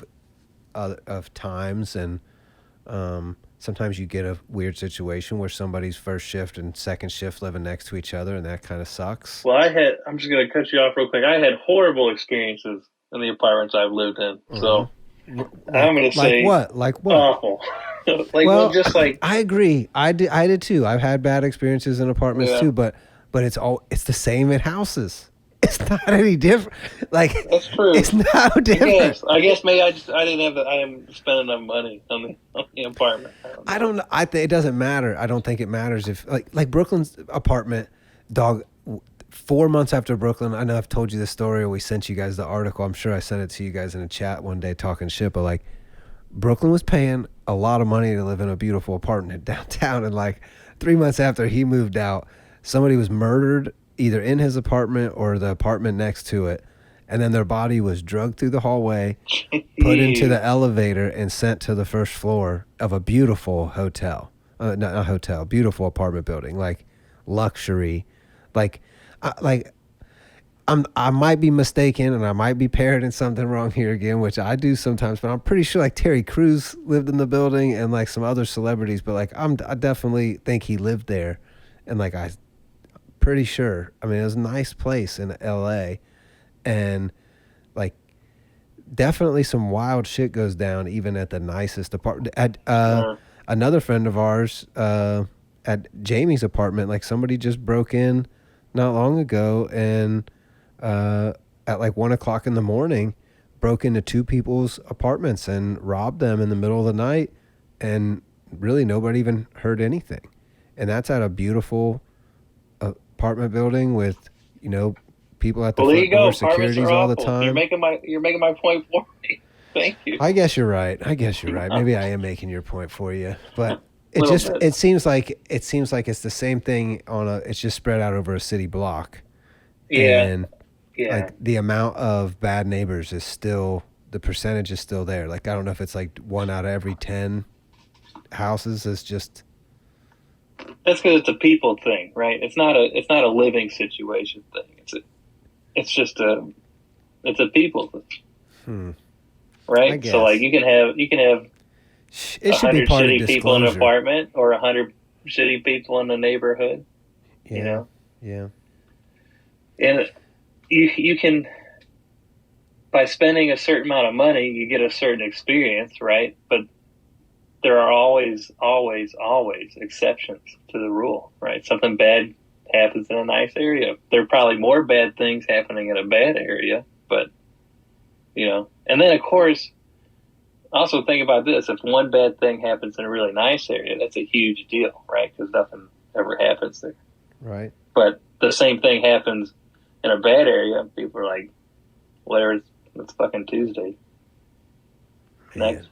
of times, and sometimes you get a weird situation where somebody's first shift and second shift living next to each other, and that kind of sucks. Well, I'm just going to cut you off real quick. I had horrible experiences in the apartments I've lived in. So I'm going to say like what? Awful. Just like I agree. I did too. I've had bad experiences in apartments too, but it's the same at houses. It's not any different. Like that's true. It's no different. I guess maybe I didn't spend enough money on the apartment. I don't know. It doesn't matter. I don't think it matters if like Brooklyn's apartment, dog. 4 months after Brooklyn, I know I've told you this story, or we sent you guys the article. I'm sure I sent it to you guys in a chat one day talking shit, but like Brooklyn was paying a lot of money to live in a beautiful apartment downtown, and like 3 months after he moved out, somebody was murdered either in his apartment or the apartment next to it, and then their body was dragged through the hallway, put into the elevator, and sent to the first floor of a beautiful hotel. Not a hotel, beautiful apartment building, like luxury, I might be mistaken, and I might be parroting something wrong here again, which I do sometimes, but I'm pretty sure like Terry Crews lived in the building and like some other celebrities, but like I definitely think he lived there, and like I'm pretty sure. I mean, it was a nice place in LA, and like definitely some wild shit goes down even at the nicest apartment. another friend of ours at Jamie's apartment, like somebody just broke in not long ago and at like 1 o'clock in the morning broke into two people's apartments and robbed them in the middle of the night, and really nobody even heard anything. And that's at a beautiful apartment building with, you know, people at the Well, there front you go. door, Apartments securities are all the awful. time. You're making my point for me. Thank you. I guess you're right. Maybe I am making your point for you, but Little bit. it seems like it's the same thing it's just spread out over a city block. Yeah. And like the amount of bad neighbors is still, the percentage is still there. Like, I don't know if it's like 1 out of every 10 houses is just. That's because it's a people thing, right? It's not a living situation thing. It's just a people thing. Right? So like you can have it should be 100 part of shitty people in an disclosure. apartment or 100 shitty people in the neighborhood. Yeah. You know? Yeah. And you can, by spending a certain amount of money, you get a certain experience, right? But there are always exceptions to the rule, right? Something bad happens in a nice area. There are probably more bad things happening in a bad area, but, you know. And then, of course, also think about this. If one bad thing happens in a really nice area, that's a huge deal, right? Because nothing ever happens there. Right. But the same thing happens in a bad area. People are like, whatever, it's fucking Tuesday. Man. Next.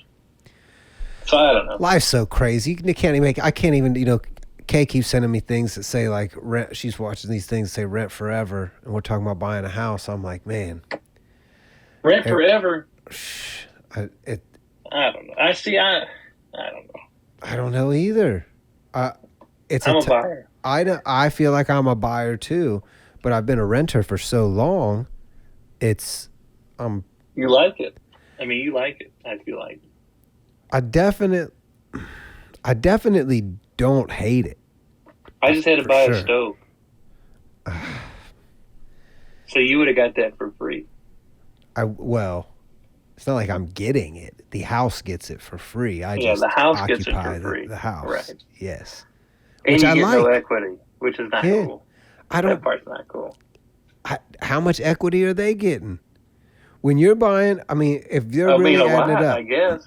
So I don't know. Life's so crazy. I can't even, you know, Kay keeps sending me things that say like rent. She's watching these things that say rent forever. And we're talking about buying a house. I'm like, man. Rent forever? I don't know. I don't know. I don't know either. I'm a buyer. I feel like I'm a buyer too, but I've been a renter for so long. You like it. I mean, you like it. I feel like. I definitely don't hate it. I just had to For buy sure. a stove. So you would have got that for free. Well, it's not like I'm getting it. The house gets it for free. The house gets it occupy for free. The house. Right. Yes. And Which you I get no like. equity, which is not Yeah. cool. I don't. That part's not cool. How much equity are they getting? When you're buying, I mean, if they're really A adding lot, it up, I guess.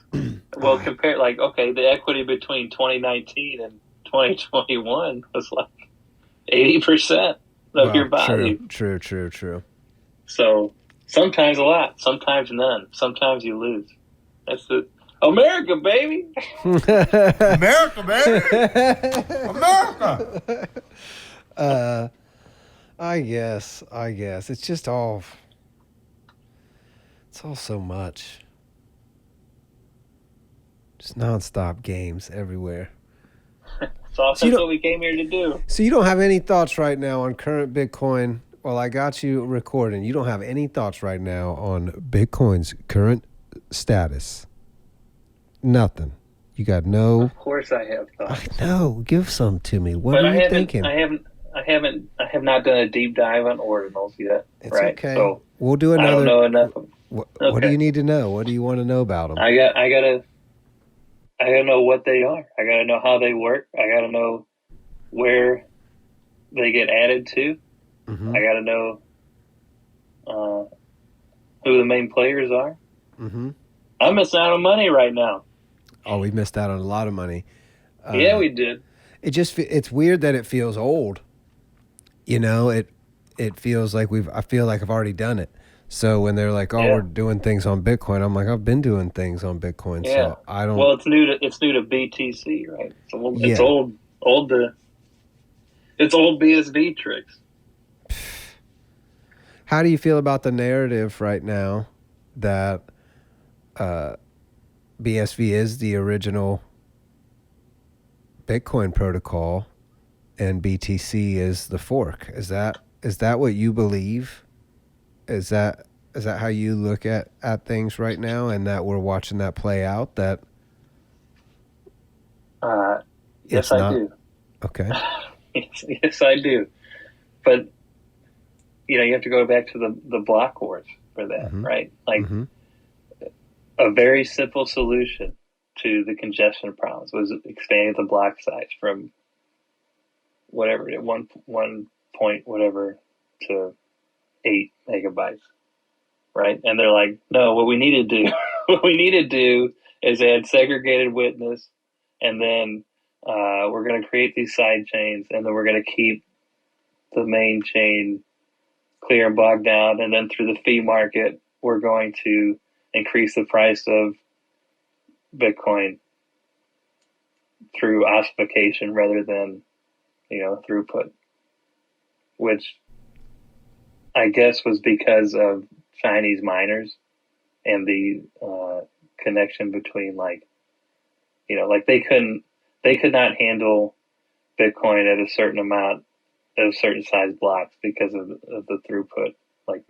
Well, compare the equity between 2019 and 2021 was like 80% of your value. True. So sometimes a lot, sometimes none. Sometimes you lose. That's the America, baby. America, baby. America. I guess it's just all. It's all so much. Just nonstop games everywhere. So that's what we came here to do. So you don't have any thoughts right now on current Bitcoin? Well, I got you recording. You don't have any thoughts right now on Bitcoin's current status? Nothing. You got no. Of course, I have thoughts. I know. Give some to me. What But are you thinking? I have not done a deep dive on ordinals yet. It's right? okay. So We'll do another. I don't know enough. What Okay. do you need to know? What do you want to know about them? I gotta know what they are. I gotta know how they work. I gotta know where they get added to. Mm-hmm. I gotta know who the main players are. Mm-hmm. I'm missing out on money right now. Oh, we missed out on a lot of money. Yeah, we did. It's weird that it feels old. You know, it feels like I feel like I've already done it. So when they're like, "Oh, Yeah. we're doing things on Bitcoin," I'm like, "I've been doing things on Bitcoin." Yeah. So I don't. Well, it's new to BTC, right? So it's Yeah. it's old BSV tricks. How do you feel about the narrative right now that BSV is the original Bitcoin protocol and BTC is the fork? Is that what you believe? Is that how you look at things right now, and that we're watching that play out? That Yes, I do. Okay. Yes, I do. But you have to go back to the block wars for that, Mhm. right? Like Mm-hmm. a very simple solution to the congestion problems was expanding the block size from whatever, at one point, whatever, to 8 megabytes, right? And they're like, no, what we need to do, what we need to do is add segregated witness, and then we're going to create these side chains, and then we're going to keep the main chain clear and bogged down, and then through the fee market, we're going to increase the price of Bitcoin through ossification rather than, throughput, which I guess was because of Chinese miners and the connection between like they could not handle Bitcoin at a certain amount at a certain size blocks because of the throughput, like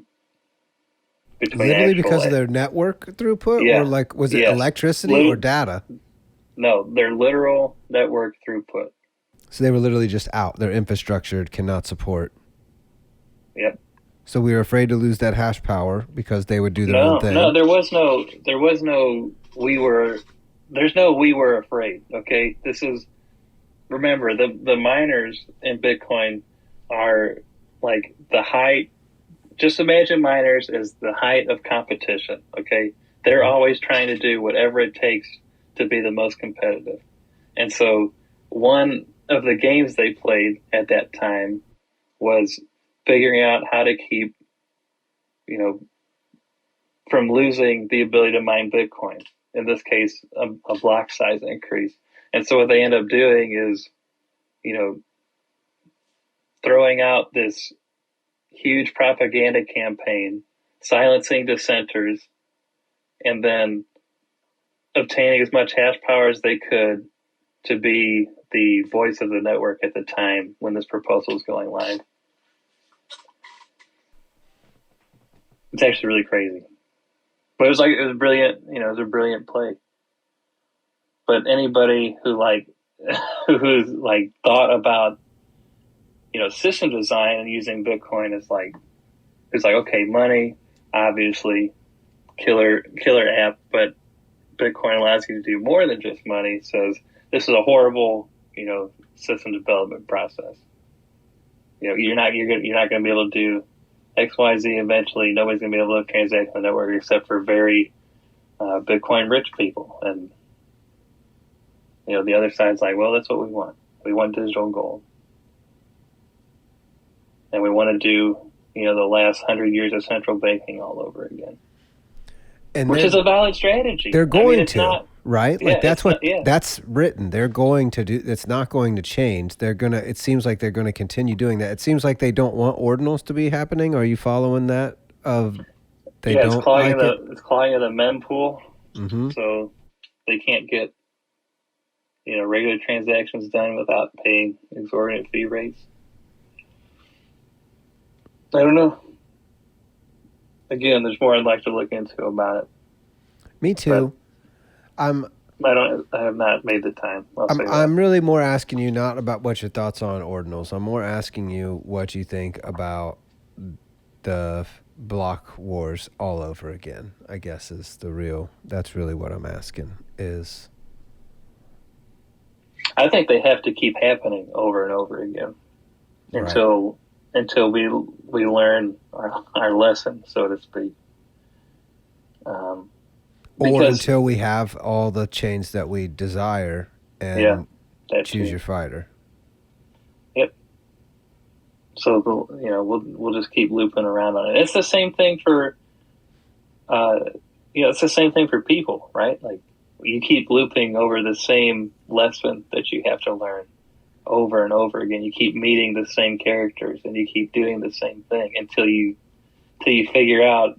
between literally because of their network throughput, Yeah. or like was it Yes. electricity or data? No, their literal network throughput. So they were literally just out. Their infrastructure cannot support. Yep. So we were afraid to lose that hash power because they would do their No, own thing. no, there's no we were afraid. Okay. Remember the miners in Bitcoin are like the height. Just imagine miners as the height of competition. Okay. They're always trying to do whatever it takes to be the most competitive. And so one of the games they played at that time was figuring out how to keep, from losing the ability to mine Bitcoin. In this case, a block size increase. And so what they end up doing is, throwing out this huge propaganda campaign, silencing dissenters, and then obtaining as much hash power as they could to be the voice of the network at the time when this proposal was going live. It's actually really crazy. But it was brilliant, it was a brilliant play. But anybody who's thought about, system design and using Bitcoin is like, okay, money, obviously, killer app, but Bitcoin allows you to do more than just money. Says this is a horrible, system development process. You're not going to be able to do X, Y, Z. Eventually, nobody's going to be able to transact on the network except for very Bitcoin rich people. And the other side's like, well, that's what we want. We want digital gold, and we want to do the last 100 years of central banking all over again. And which is a valid strategy. They're going to, not, right? Yeah, Like that's yeah. written. They're going to do. It's not going to change. They're gonna. It seems like they're going to continue doing that. It seems like they don't want ordinals to be happening. Are you following that? It's calling it a mempool, mm-hmm. So they can't get regular transactions done without paying exorbitant fee rates. I don't know. Again, there's more I'd like to look into about it. Me too. I have not made the time. I'm really more asking you not about what your thoughts are on ordinals. I'm more asking you what you think about the block wars all over again. I guess that's really what I'm asking is. I think they have to keep happening over and over again until we learn our lesson, so to speak. Or until we have all the chains that we desire and choose your fighter. Yep. So we'll just keep looping around on it. It's the same thing for it's the same thing for people, right? Like you keep looping over the same lesson that you have to learn over and over again. You keep meeting the same characters and you keep doing the same thing until you figure out,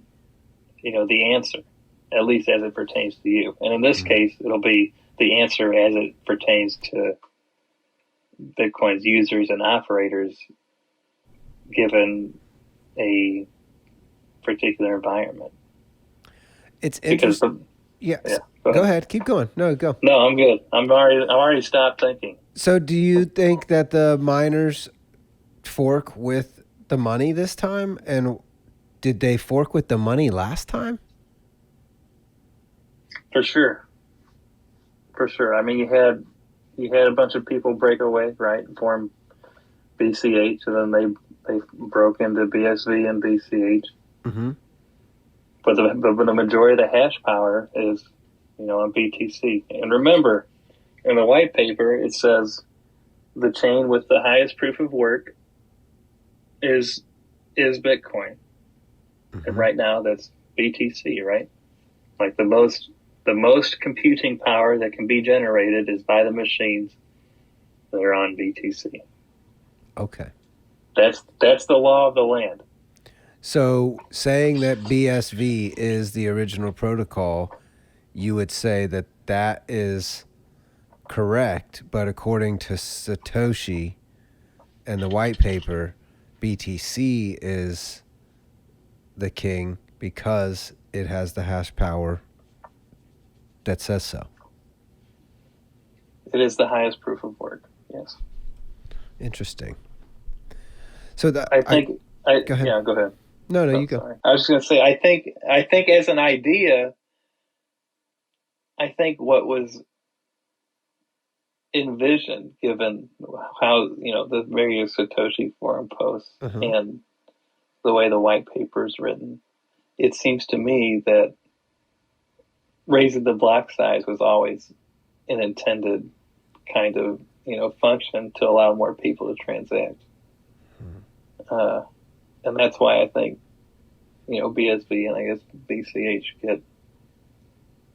the answer, at least as it pertains to you. And in this case, it'll be the answer as it pertains to Bitcoin's users and operators given a particular environment. It's interesting. Go ahead. Keep going. No, go. No, I'm good. I'm already stopped thinking. So do you think that the miners fork with the money this time? And did they fork with the money last time? For sure. for sure. I mean, you had a bunch of people break away, right, and form BCH, and then they broke into BSV and BCH. Mm-hmm. But the majority of the hash power is, on BTC. And remember, in the white paper, it says the chain with the highest proof of work is Bitcoin. Mm-hmm. And right now, that's BTC, right? Like the most computing power that can be generated is by the machines that are on BTC. Okay. That's the law of the land. So saying that BSV is the original protocol, you would say that that is correct, but according to Satoshi and the white paper, BTC is the king because it has the hash power that says so. It is the highest proof of work. Yes. Interesting. So that I think. go ahead. Yeah, go ahead. No, you go. Sorry. I was just going to say. I think as an idea, I think what was envisioned, given how the various Satoshi forum posts and the way the white paper is written, it seems to me that raising the block size was always an intended kind of function to allow more people to transact. And that's why I think BSV and I guess BCH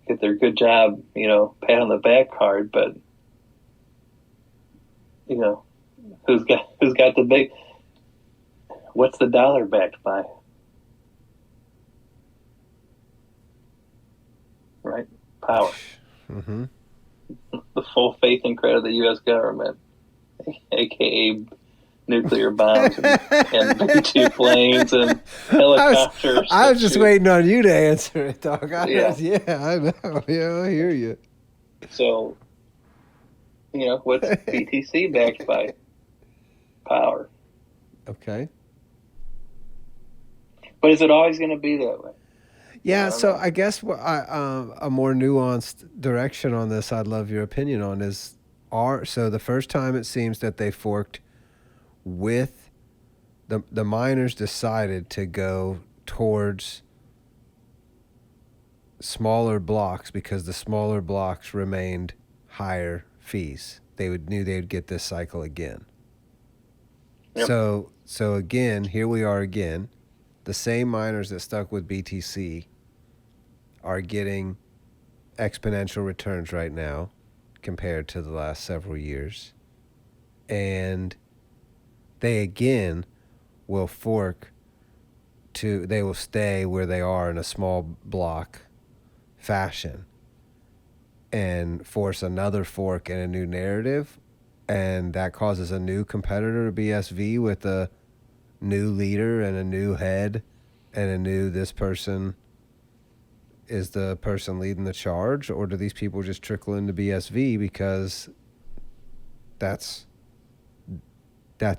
get their good job, pat on the back card, but who's got the big, what's the dollar backed by? Right? Power. Mm-hmm. The full faith and credit of the U.S. government, aka nuclear bombs and B-2 planes and helicopters. I was just waiting on you to answer it, dog. I know. Yeah, I hear you. So, what's BTC backed by? Power. Okay. But is it always going to be that way? Yeah, so I guess a more nuanced direction on this I'd love your opinion on is, so the first time it seems that they forked with the miners decided to go towards smaller blocks because the smaller blocks remained higher fees. They knew they'd get this cycle again. Yep. So again, here we are again. The same miners that stuck with BTC are getting exponential returns right now compared to the last several years. And they again will they will stay where they are in a small block fashion and force another fork and a new narrative. And that causes a new competitor to BSV with a new leader and a new head and this person is the person leading the charge, or do these people just trickle into BSV because that's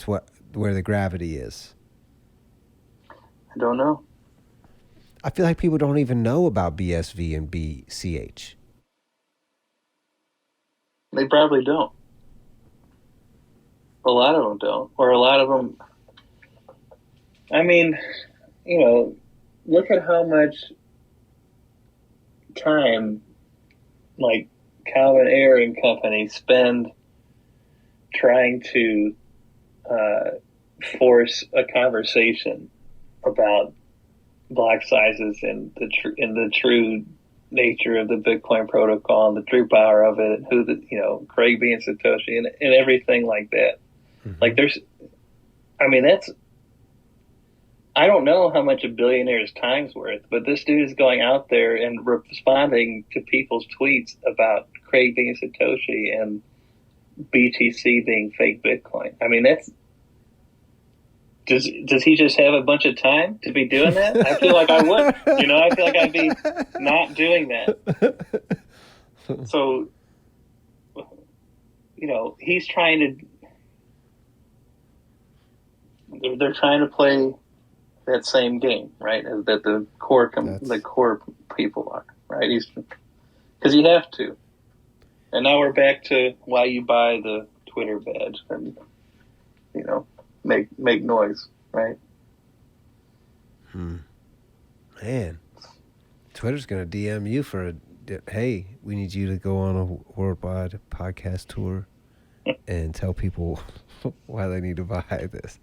where the gravity is? I don't know. I feel like people don't even know about BSV and BCH. They probably don't. A lot of them don't, or a lot of them. I mean, look at how much time, like Calvin Ayre and company, spend trying to force a conversation about block sizes and the true nature of the Bitcoin protocol and the true power of it, and who Craig being Satoshi and everything like that. Mm-hmm. Like I don't know how much a billionaire's time's worth, but this dude is going out there and responding to people's tweets about Craig being Satoshi and BTC being fake Bitcoin. I mean, does he just have a bunch of time to be doing that? I feel like I would. I feel like I'd be not doing that. So, he's trying to. They're trying to play that same game, right? As that the core people are, right? Because you have to. And now we're back to why you buy the Twitter badge and, you know, make noise, right? Man, Twitter's gonna DM you for hey, we need you to go on a worldwide podcast tour and tell people why they need to buy this.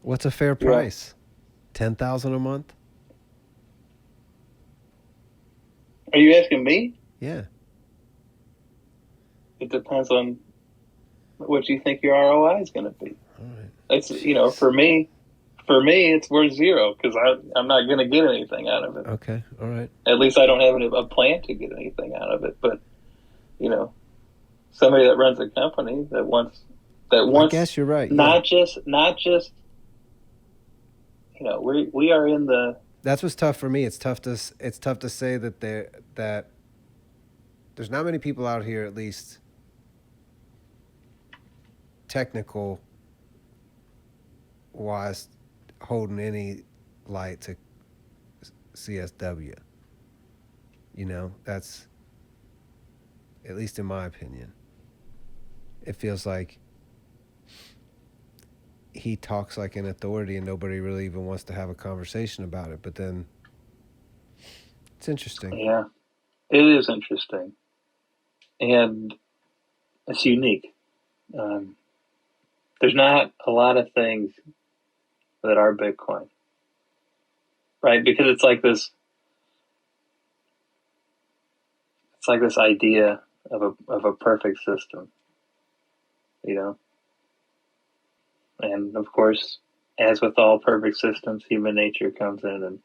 What's a fair price? $10,000 a month? Are you asking me? Yeah. It depends on what you think your ROI is going to be. All right. It's, you know, for me, it's worth zero because I'm not going to get anything out of it. Okay. All right. At least I don't have a plan to get anything out of it. But, you know, somebody that runs a company that wants. I guess you're right. Not just. You know, we are in the. That's what's tough for me. It's tough to say that there's not many people out here, at least technical wise, holding any light to CSW. You know, that's, at least in my opinion, it feels like he talks like an authority and nobody really even wants to have a conversation about it. But then it's interesting. Yeah, it is interesting. And it's unique. There's not a lot of things that are Bitcoin, right? Because it's like this idea of a perfect system, you know? And of course, as with all perfect systems, human nature comes in and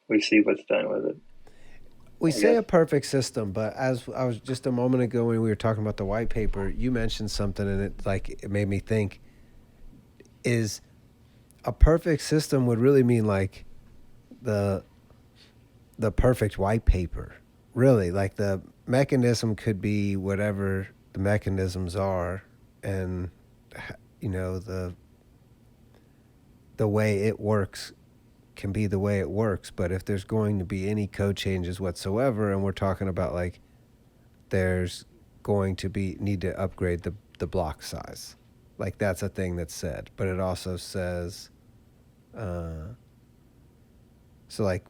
we see what's done with it. We say a perfect system, but as I was just a moment ago when we were talking about the white paper, you mentioned something and it made me think, is a perfect system would really mean like the perfect white paper. Really, like the mechanism could be whatever the mechanisms are, and you know, the way it works can be the way it works. But if there's going to be any code changes whatsoever, and we're talking about like there's going to be need to upgrade the block size, like that's a thing that's said. But it also says so like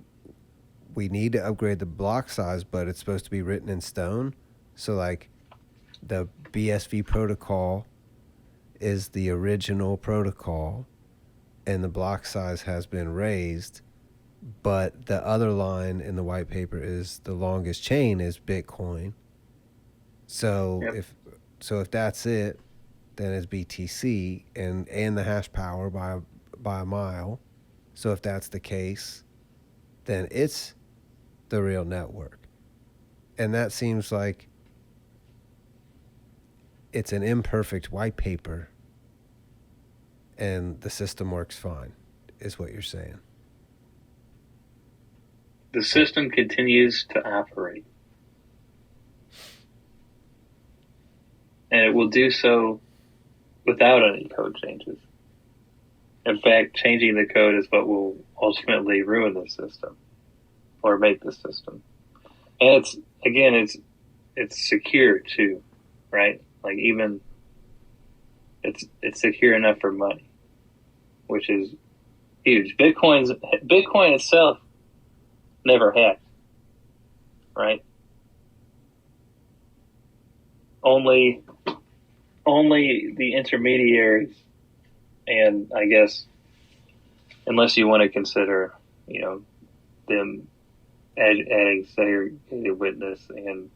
we need to upgrade the block size, but it's supposed to be written in stone. So like the BSV protocol is the original protocol and the block size has been raised, but the other line in the white paper is the longest chain is Bitcoin. So if that's it, then it's BTC and the hash power by a mile. So if that's the case, then it's the real network. And that seems like it's an imperfect white paper and the system works fine, is what you're saying. The system continues to operate. And it will do so without any code changes. In fact, changing the code is what will ultimately ruin the system or make the system. And it's secure too, right? Like even it's secure enough for money, which is huge. Bitcoin itself never hacked, right? Only the intermediaries, and I guess unless you want to consider, you know, them adding segregated witness and,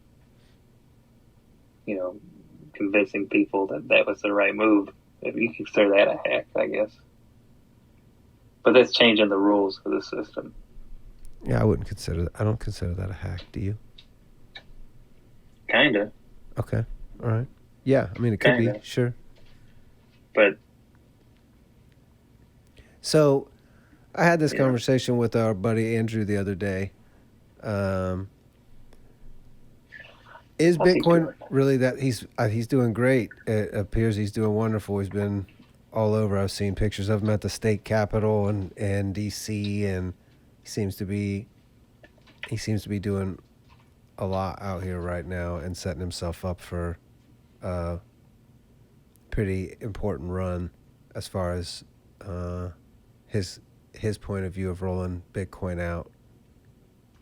you know, convincing people that was the right move, if you consider that a hack, I guess. But that's changing the rules for the system. Yeah, I don't consider that a hack, do you? Kinda. Okay. All right. Yeah, I mean it could be, sure. But so I had this conversation with our buddy Andrew the other day. Is Bitcoin really that he's doing great? It appears he's doing wonderful. He's been all over. I've seen pictures of him at the state capitol and DC, and he seems to be doing a lot out here right now and setting himself up for a pretty important run as far as his point of view of rolling Bitcoin out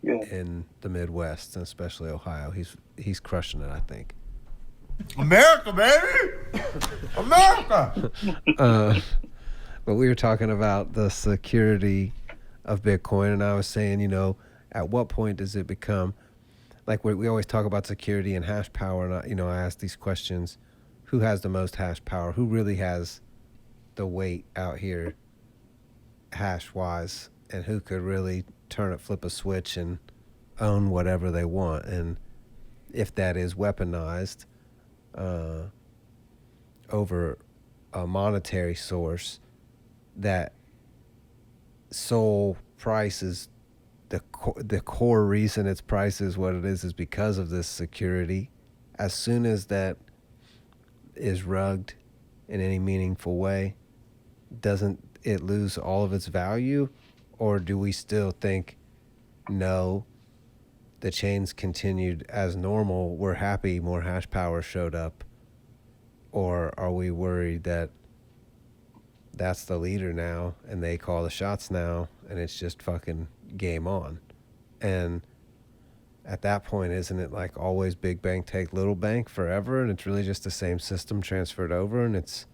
in the Midwest and especially Ohio. He's crushing it, I think. America, baby! America! But we were talking about the security of Bitcoin, and I was saying, at what point does it become, like we always talk about security and hash power, and I ask these questions, who has the most hash power? Who really has the weight out here hash-wise, and who could really flip a switch and own whatever they want? And if that is weaponized over a monetary source, that sole price is the core reason its price is what it is because of this security. As soon as that is rugged in any meaningful way, doesn't it lose all of its value? Or do we still think, no, the chains continued as normal, we're happy more hash power showed up? Or are we worried that that's the leader now and they call the shots now and it's just fucking game on? And at that point, isn't it like always big bank take little bank forever, and it's really just the same system transferred over, and it's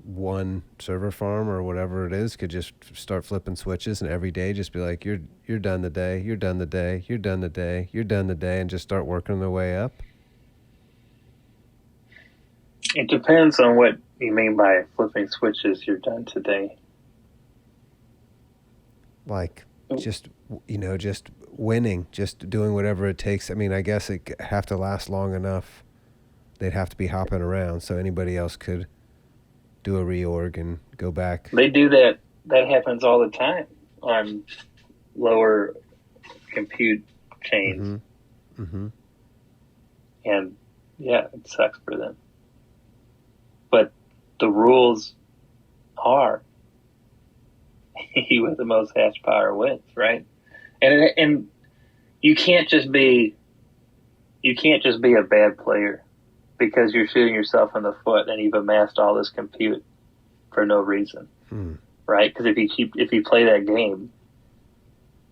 one server farm or whatever it is could just start flipping switches and every day just be like, you're done today, you're done today, you're done today, you're done today, and just start working their way up? It depends on what you mean by flipping switches. You're done today. Like just winning, just doing whatever it takes. I mean, I guess it have to last long enough. They'd have to be hopping around so anybody else could do a reorg and go back. They do that. That happens all the time on lower compute chains. Mm-hmm. Mm-hmm. And yeah, it sucks for them. But the rules are he with the most hash power wins, right? And you can't just be a bad player because you're shooting yourself in the foot and you've amassed all this compute for no reason, right? Because if you play that game,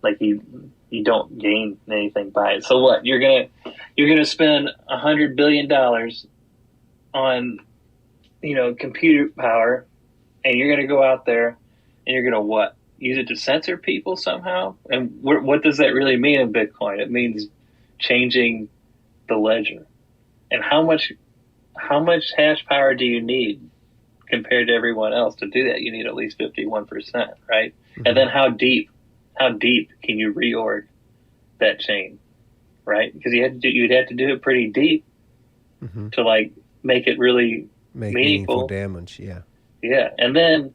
like you don't gain anything by it. So what? You're gonna spend $100 billion on computer power, and you're gonna go out there and you're gonna what? Use it to censor people somehow? And what does that really mean in Bitcoin? It means changing the ledger. And how much hash power do you need compared to everyone else to do that? You need at least 51%, right? Mm-hmm. And then how deep can you reorg that chain, right? Because you'd have to do it pretty deep to like make it really meaningful damage. Yeah. Yeah, and then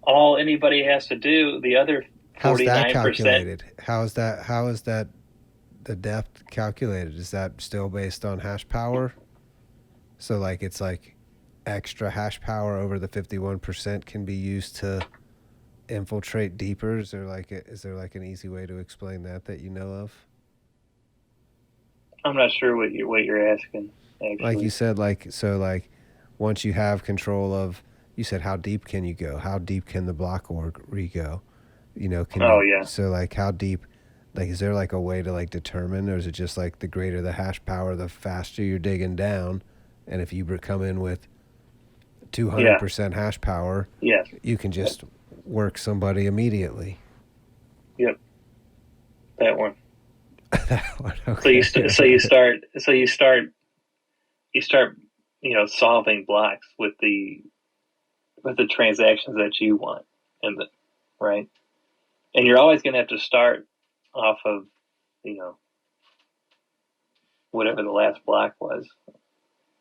all anybody has to do, the other 49%. How's that calculated? How is that the depth calculated? Is that still based on hash power? So like it's like extra hash power over the 51% can be used to infiltrate deeper? Is there like an easy way to explain that you know of? I'm not sure what you're asking. Actually. Like you said, once you have control of, you said, how deep can you go? How deep can the block org re-go? Yeah. So like how deep, like is there like a way to like determine, or is it just like the greater the hash power, the faster you're digging down? And if you come in with 200% hash power, yes, you can just work somebody immediately. Yep. That one. That one. Okay. So you start solving blocks with the transactions that you want, right? And you're always going to have to start off of, whatever the last block was.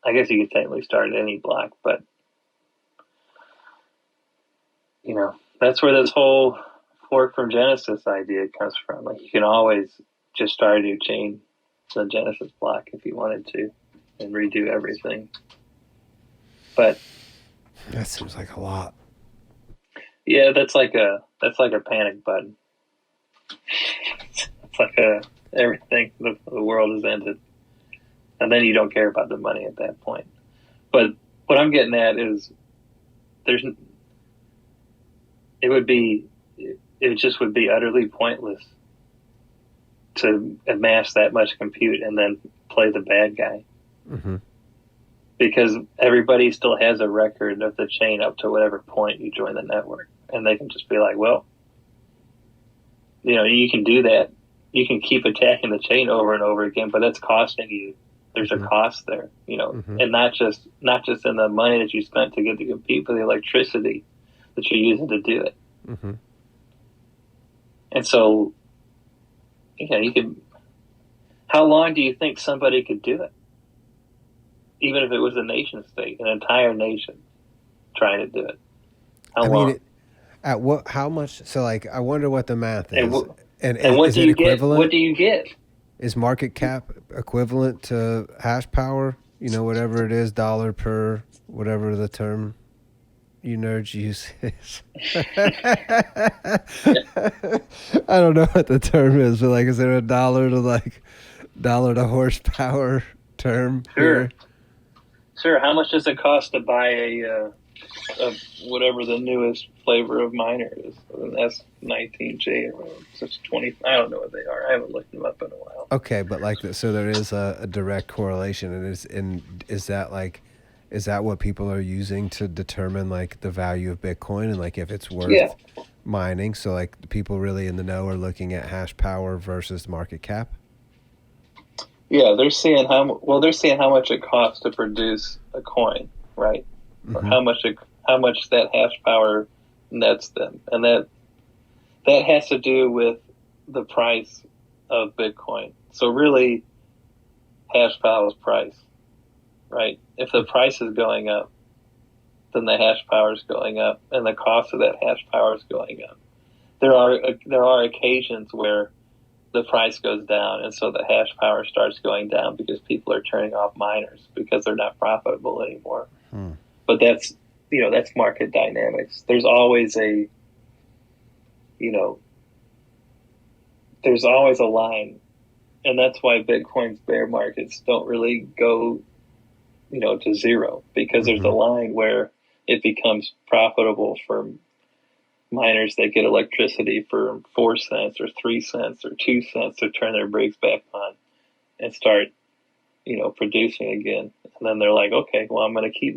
I guess you could technically start at any block, but that's where this whole fork from Genesis idea comes from. Like you can always just start a new chain, the Genesis block, if you wanted to, and redo everything. But that seems like a lot. Yeah, that's like a panic button. It's like everything, the world has ended. And then you don't care about the money at that point. But what I'm getting at is it just would be utterly pointless to amass that much compute and then play the bad guy. Mm-hmm. Because everybody still has a record of the chain up to whatever point you join the network. And they can just be like, well, you can do that. You can keep attacking the chain over and over again, but that's costing you. There's a cost there, and not just in the money that you spent to get the compute, but the electricity that you're using to do it. Mm-hmm. And so, you can. How long do you think somebody could do it? Even if it was a nation state, an entire nation trying to do it. How long? How much? So, I wonder what the math is. And what do you get? What do you get? Is market cap equivalent to hash power? Whatever it is, dollar per whatever the term you nerds use is. I don't know what the term is, but is there a dollar to horsepower term? Sure. Here? Sure. How much does it cost to buy a whatever the newest flavor of miner is, an S19J or such 20? I don't know what they are. I haven't looked them up in a while. Okay, but so there is a direct correlation, and is that what people are using to determine the value of Bitcoin and if it's worth mining? So the people really in the know are looking at hash power versus market cap. Yeah, they're seeing how much it costs to produce a coin, right? Or how much that hash power nets them, and that has to do with the price of Bitcoin. So really, hash power is price, right? If the price is going up, then the hash power is going up, and the cost of that hash power is going up. There are occasions where the price goes down, and so the hash power starts going down because people are turning off miners because they're not profitable anymore. But that's market dynamics. There's always a line, and that's why Bitcoin's bear markets don't really go, to zero, because there's a line where it becomes profitable for miners that get electricity for 4 cents or 3 cents or 2 cents to turn their rigs back on and start, producing again. And then they're like, okay, well, I'm going to keep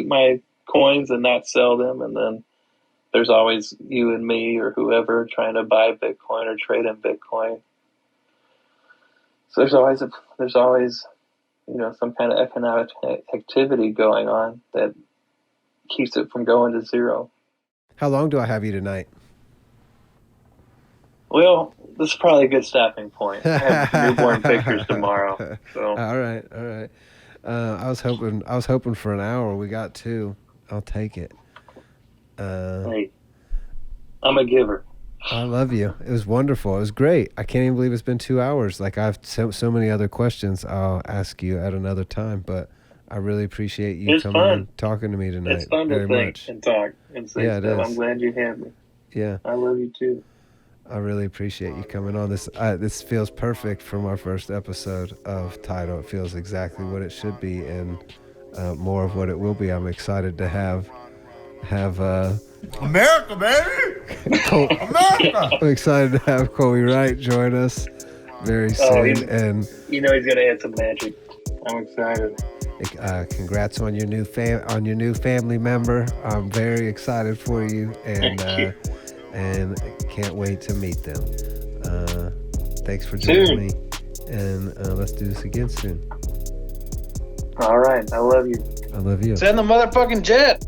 my coins and not sell them. And then there's always you and me or whoever trying to buy Bitcoin or trade in Bitcoin. So there's always some kind of economic activity going on that keeps it from going to zero. How long do I have you tonight? Well, this is probably a good stopping point. I have newborn pictures tomorrow. So all right. I was hoping for an hour. We got 2. I'll take it. Hey, I'm a giver. I love you. It was wonderful. It was great. I can't even believe it's been 2 hours. I have so many other questions I'll ask you at another time, but I really appreciate you coming and talking to me tonight. It's fun very to think much. and talk and say Yeah, stuff. I'm glad you had me. Yeah. I love you too. I really appreciate you coming on. This feels perfect from our first episode of Tidal. It feels exactly what it should be and more of what it will be. I'm excited to have America, baby! America! I'm excited to have Colby Wright join us very soon. And he's gonna add some magic. I'm excited. Congrats on your new family member. I'm very excited for you, and and can't wait to meet them. Thanks for joining me, and let's do this again soon. All right, I love you. I love you. Send the motherfucking jet.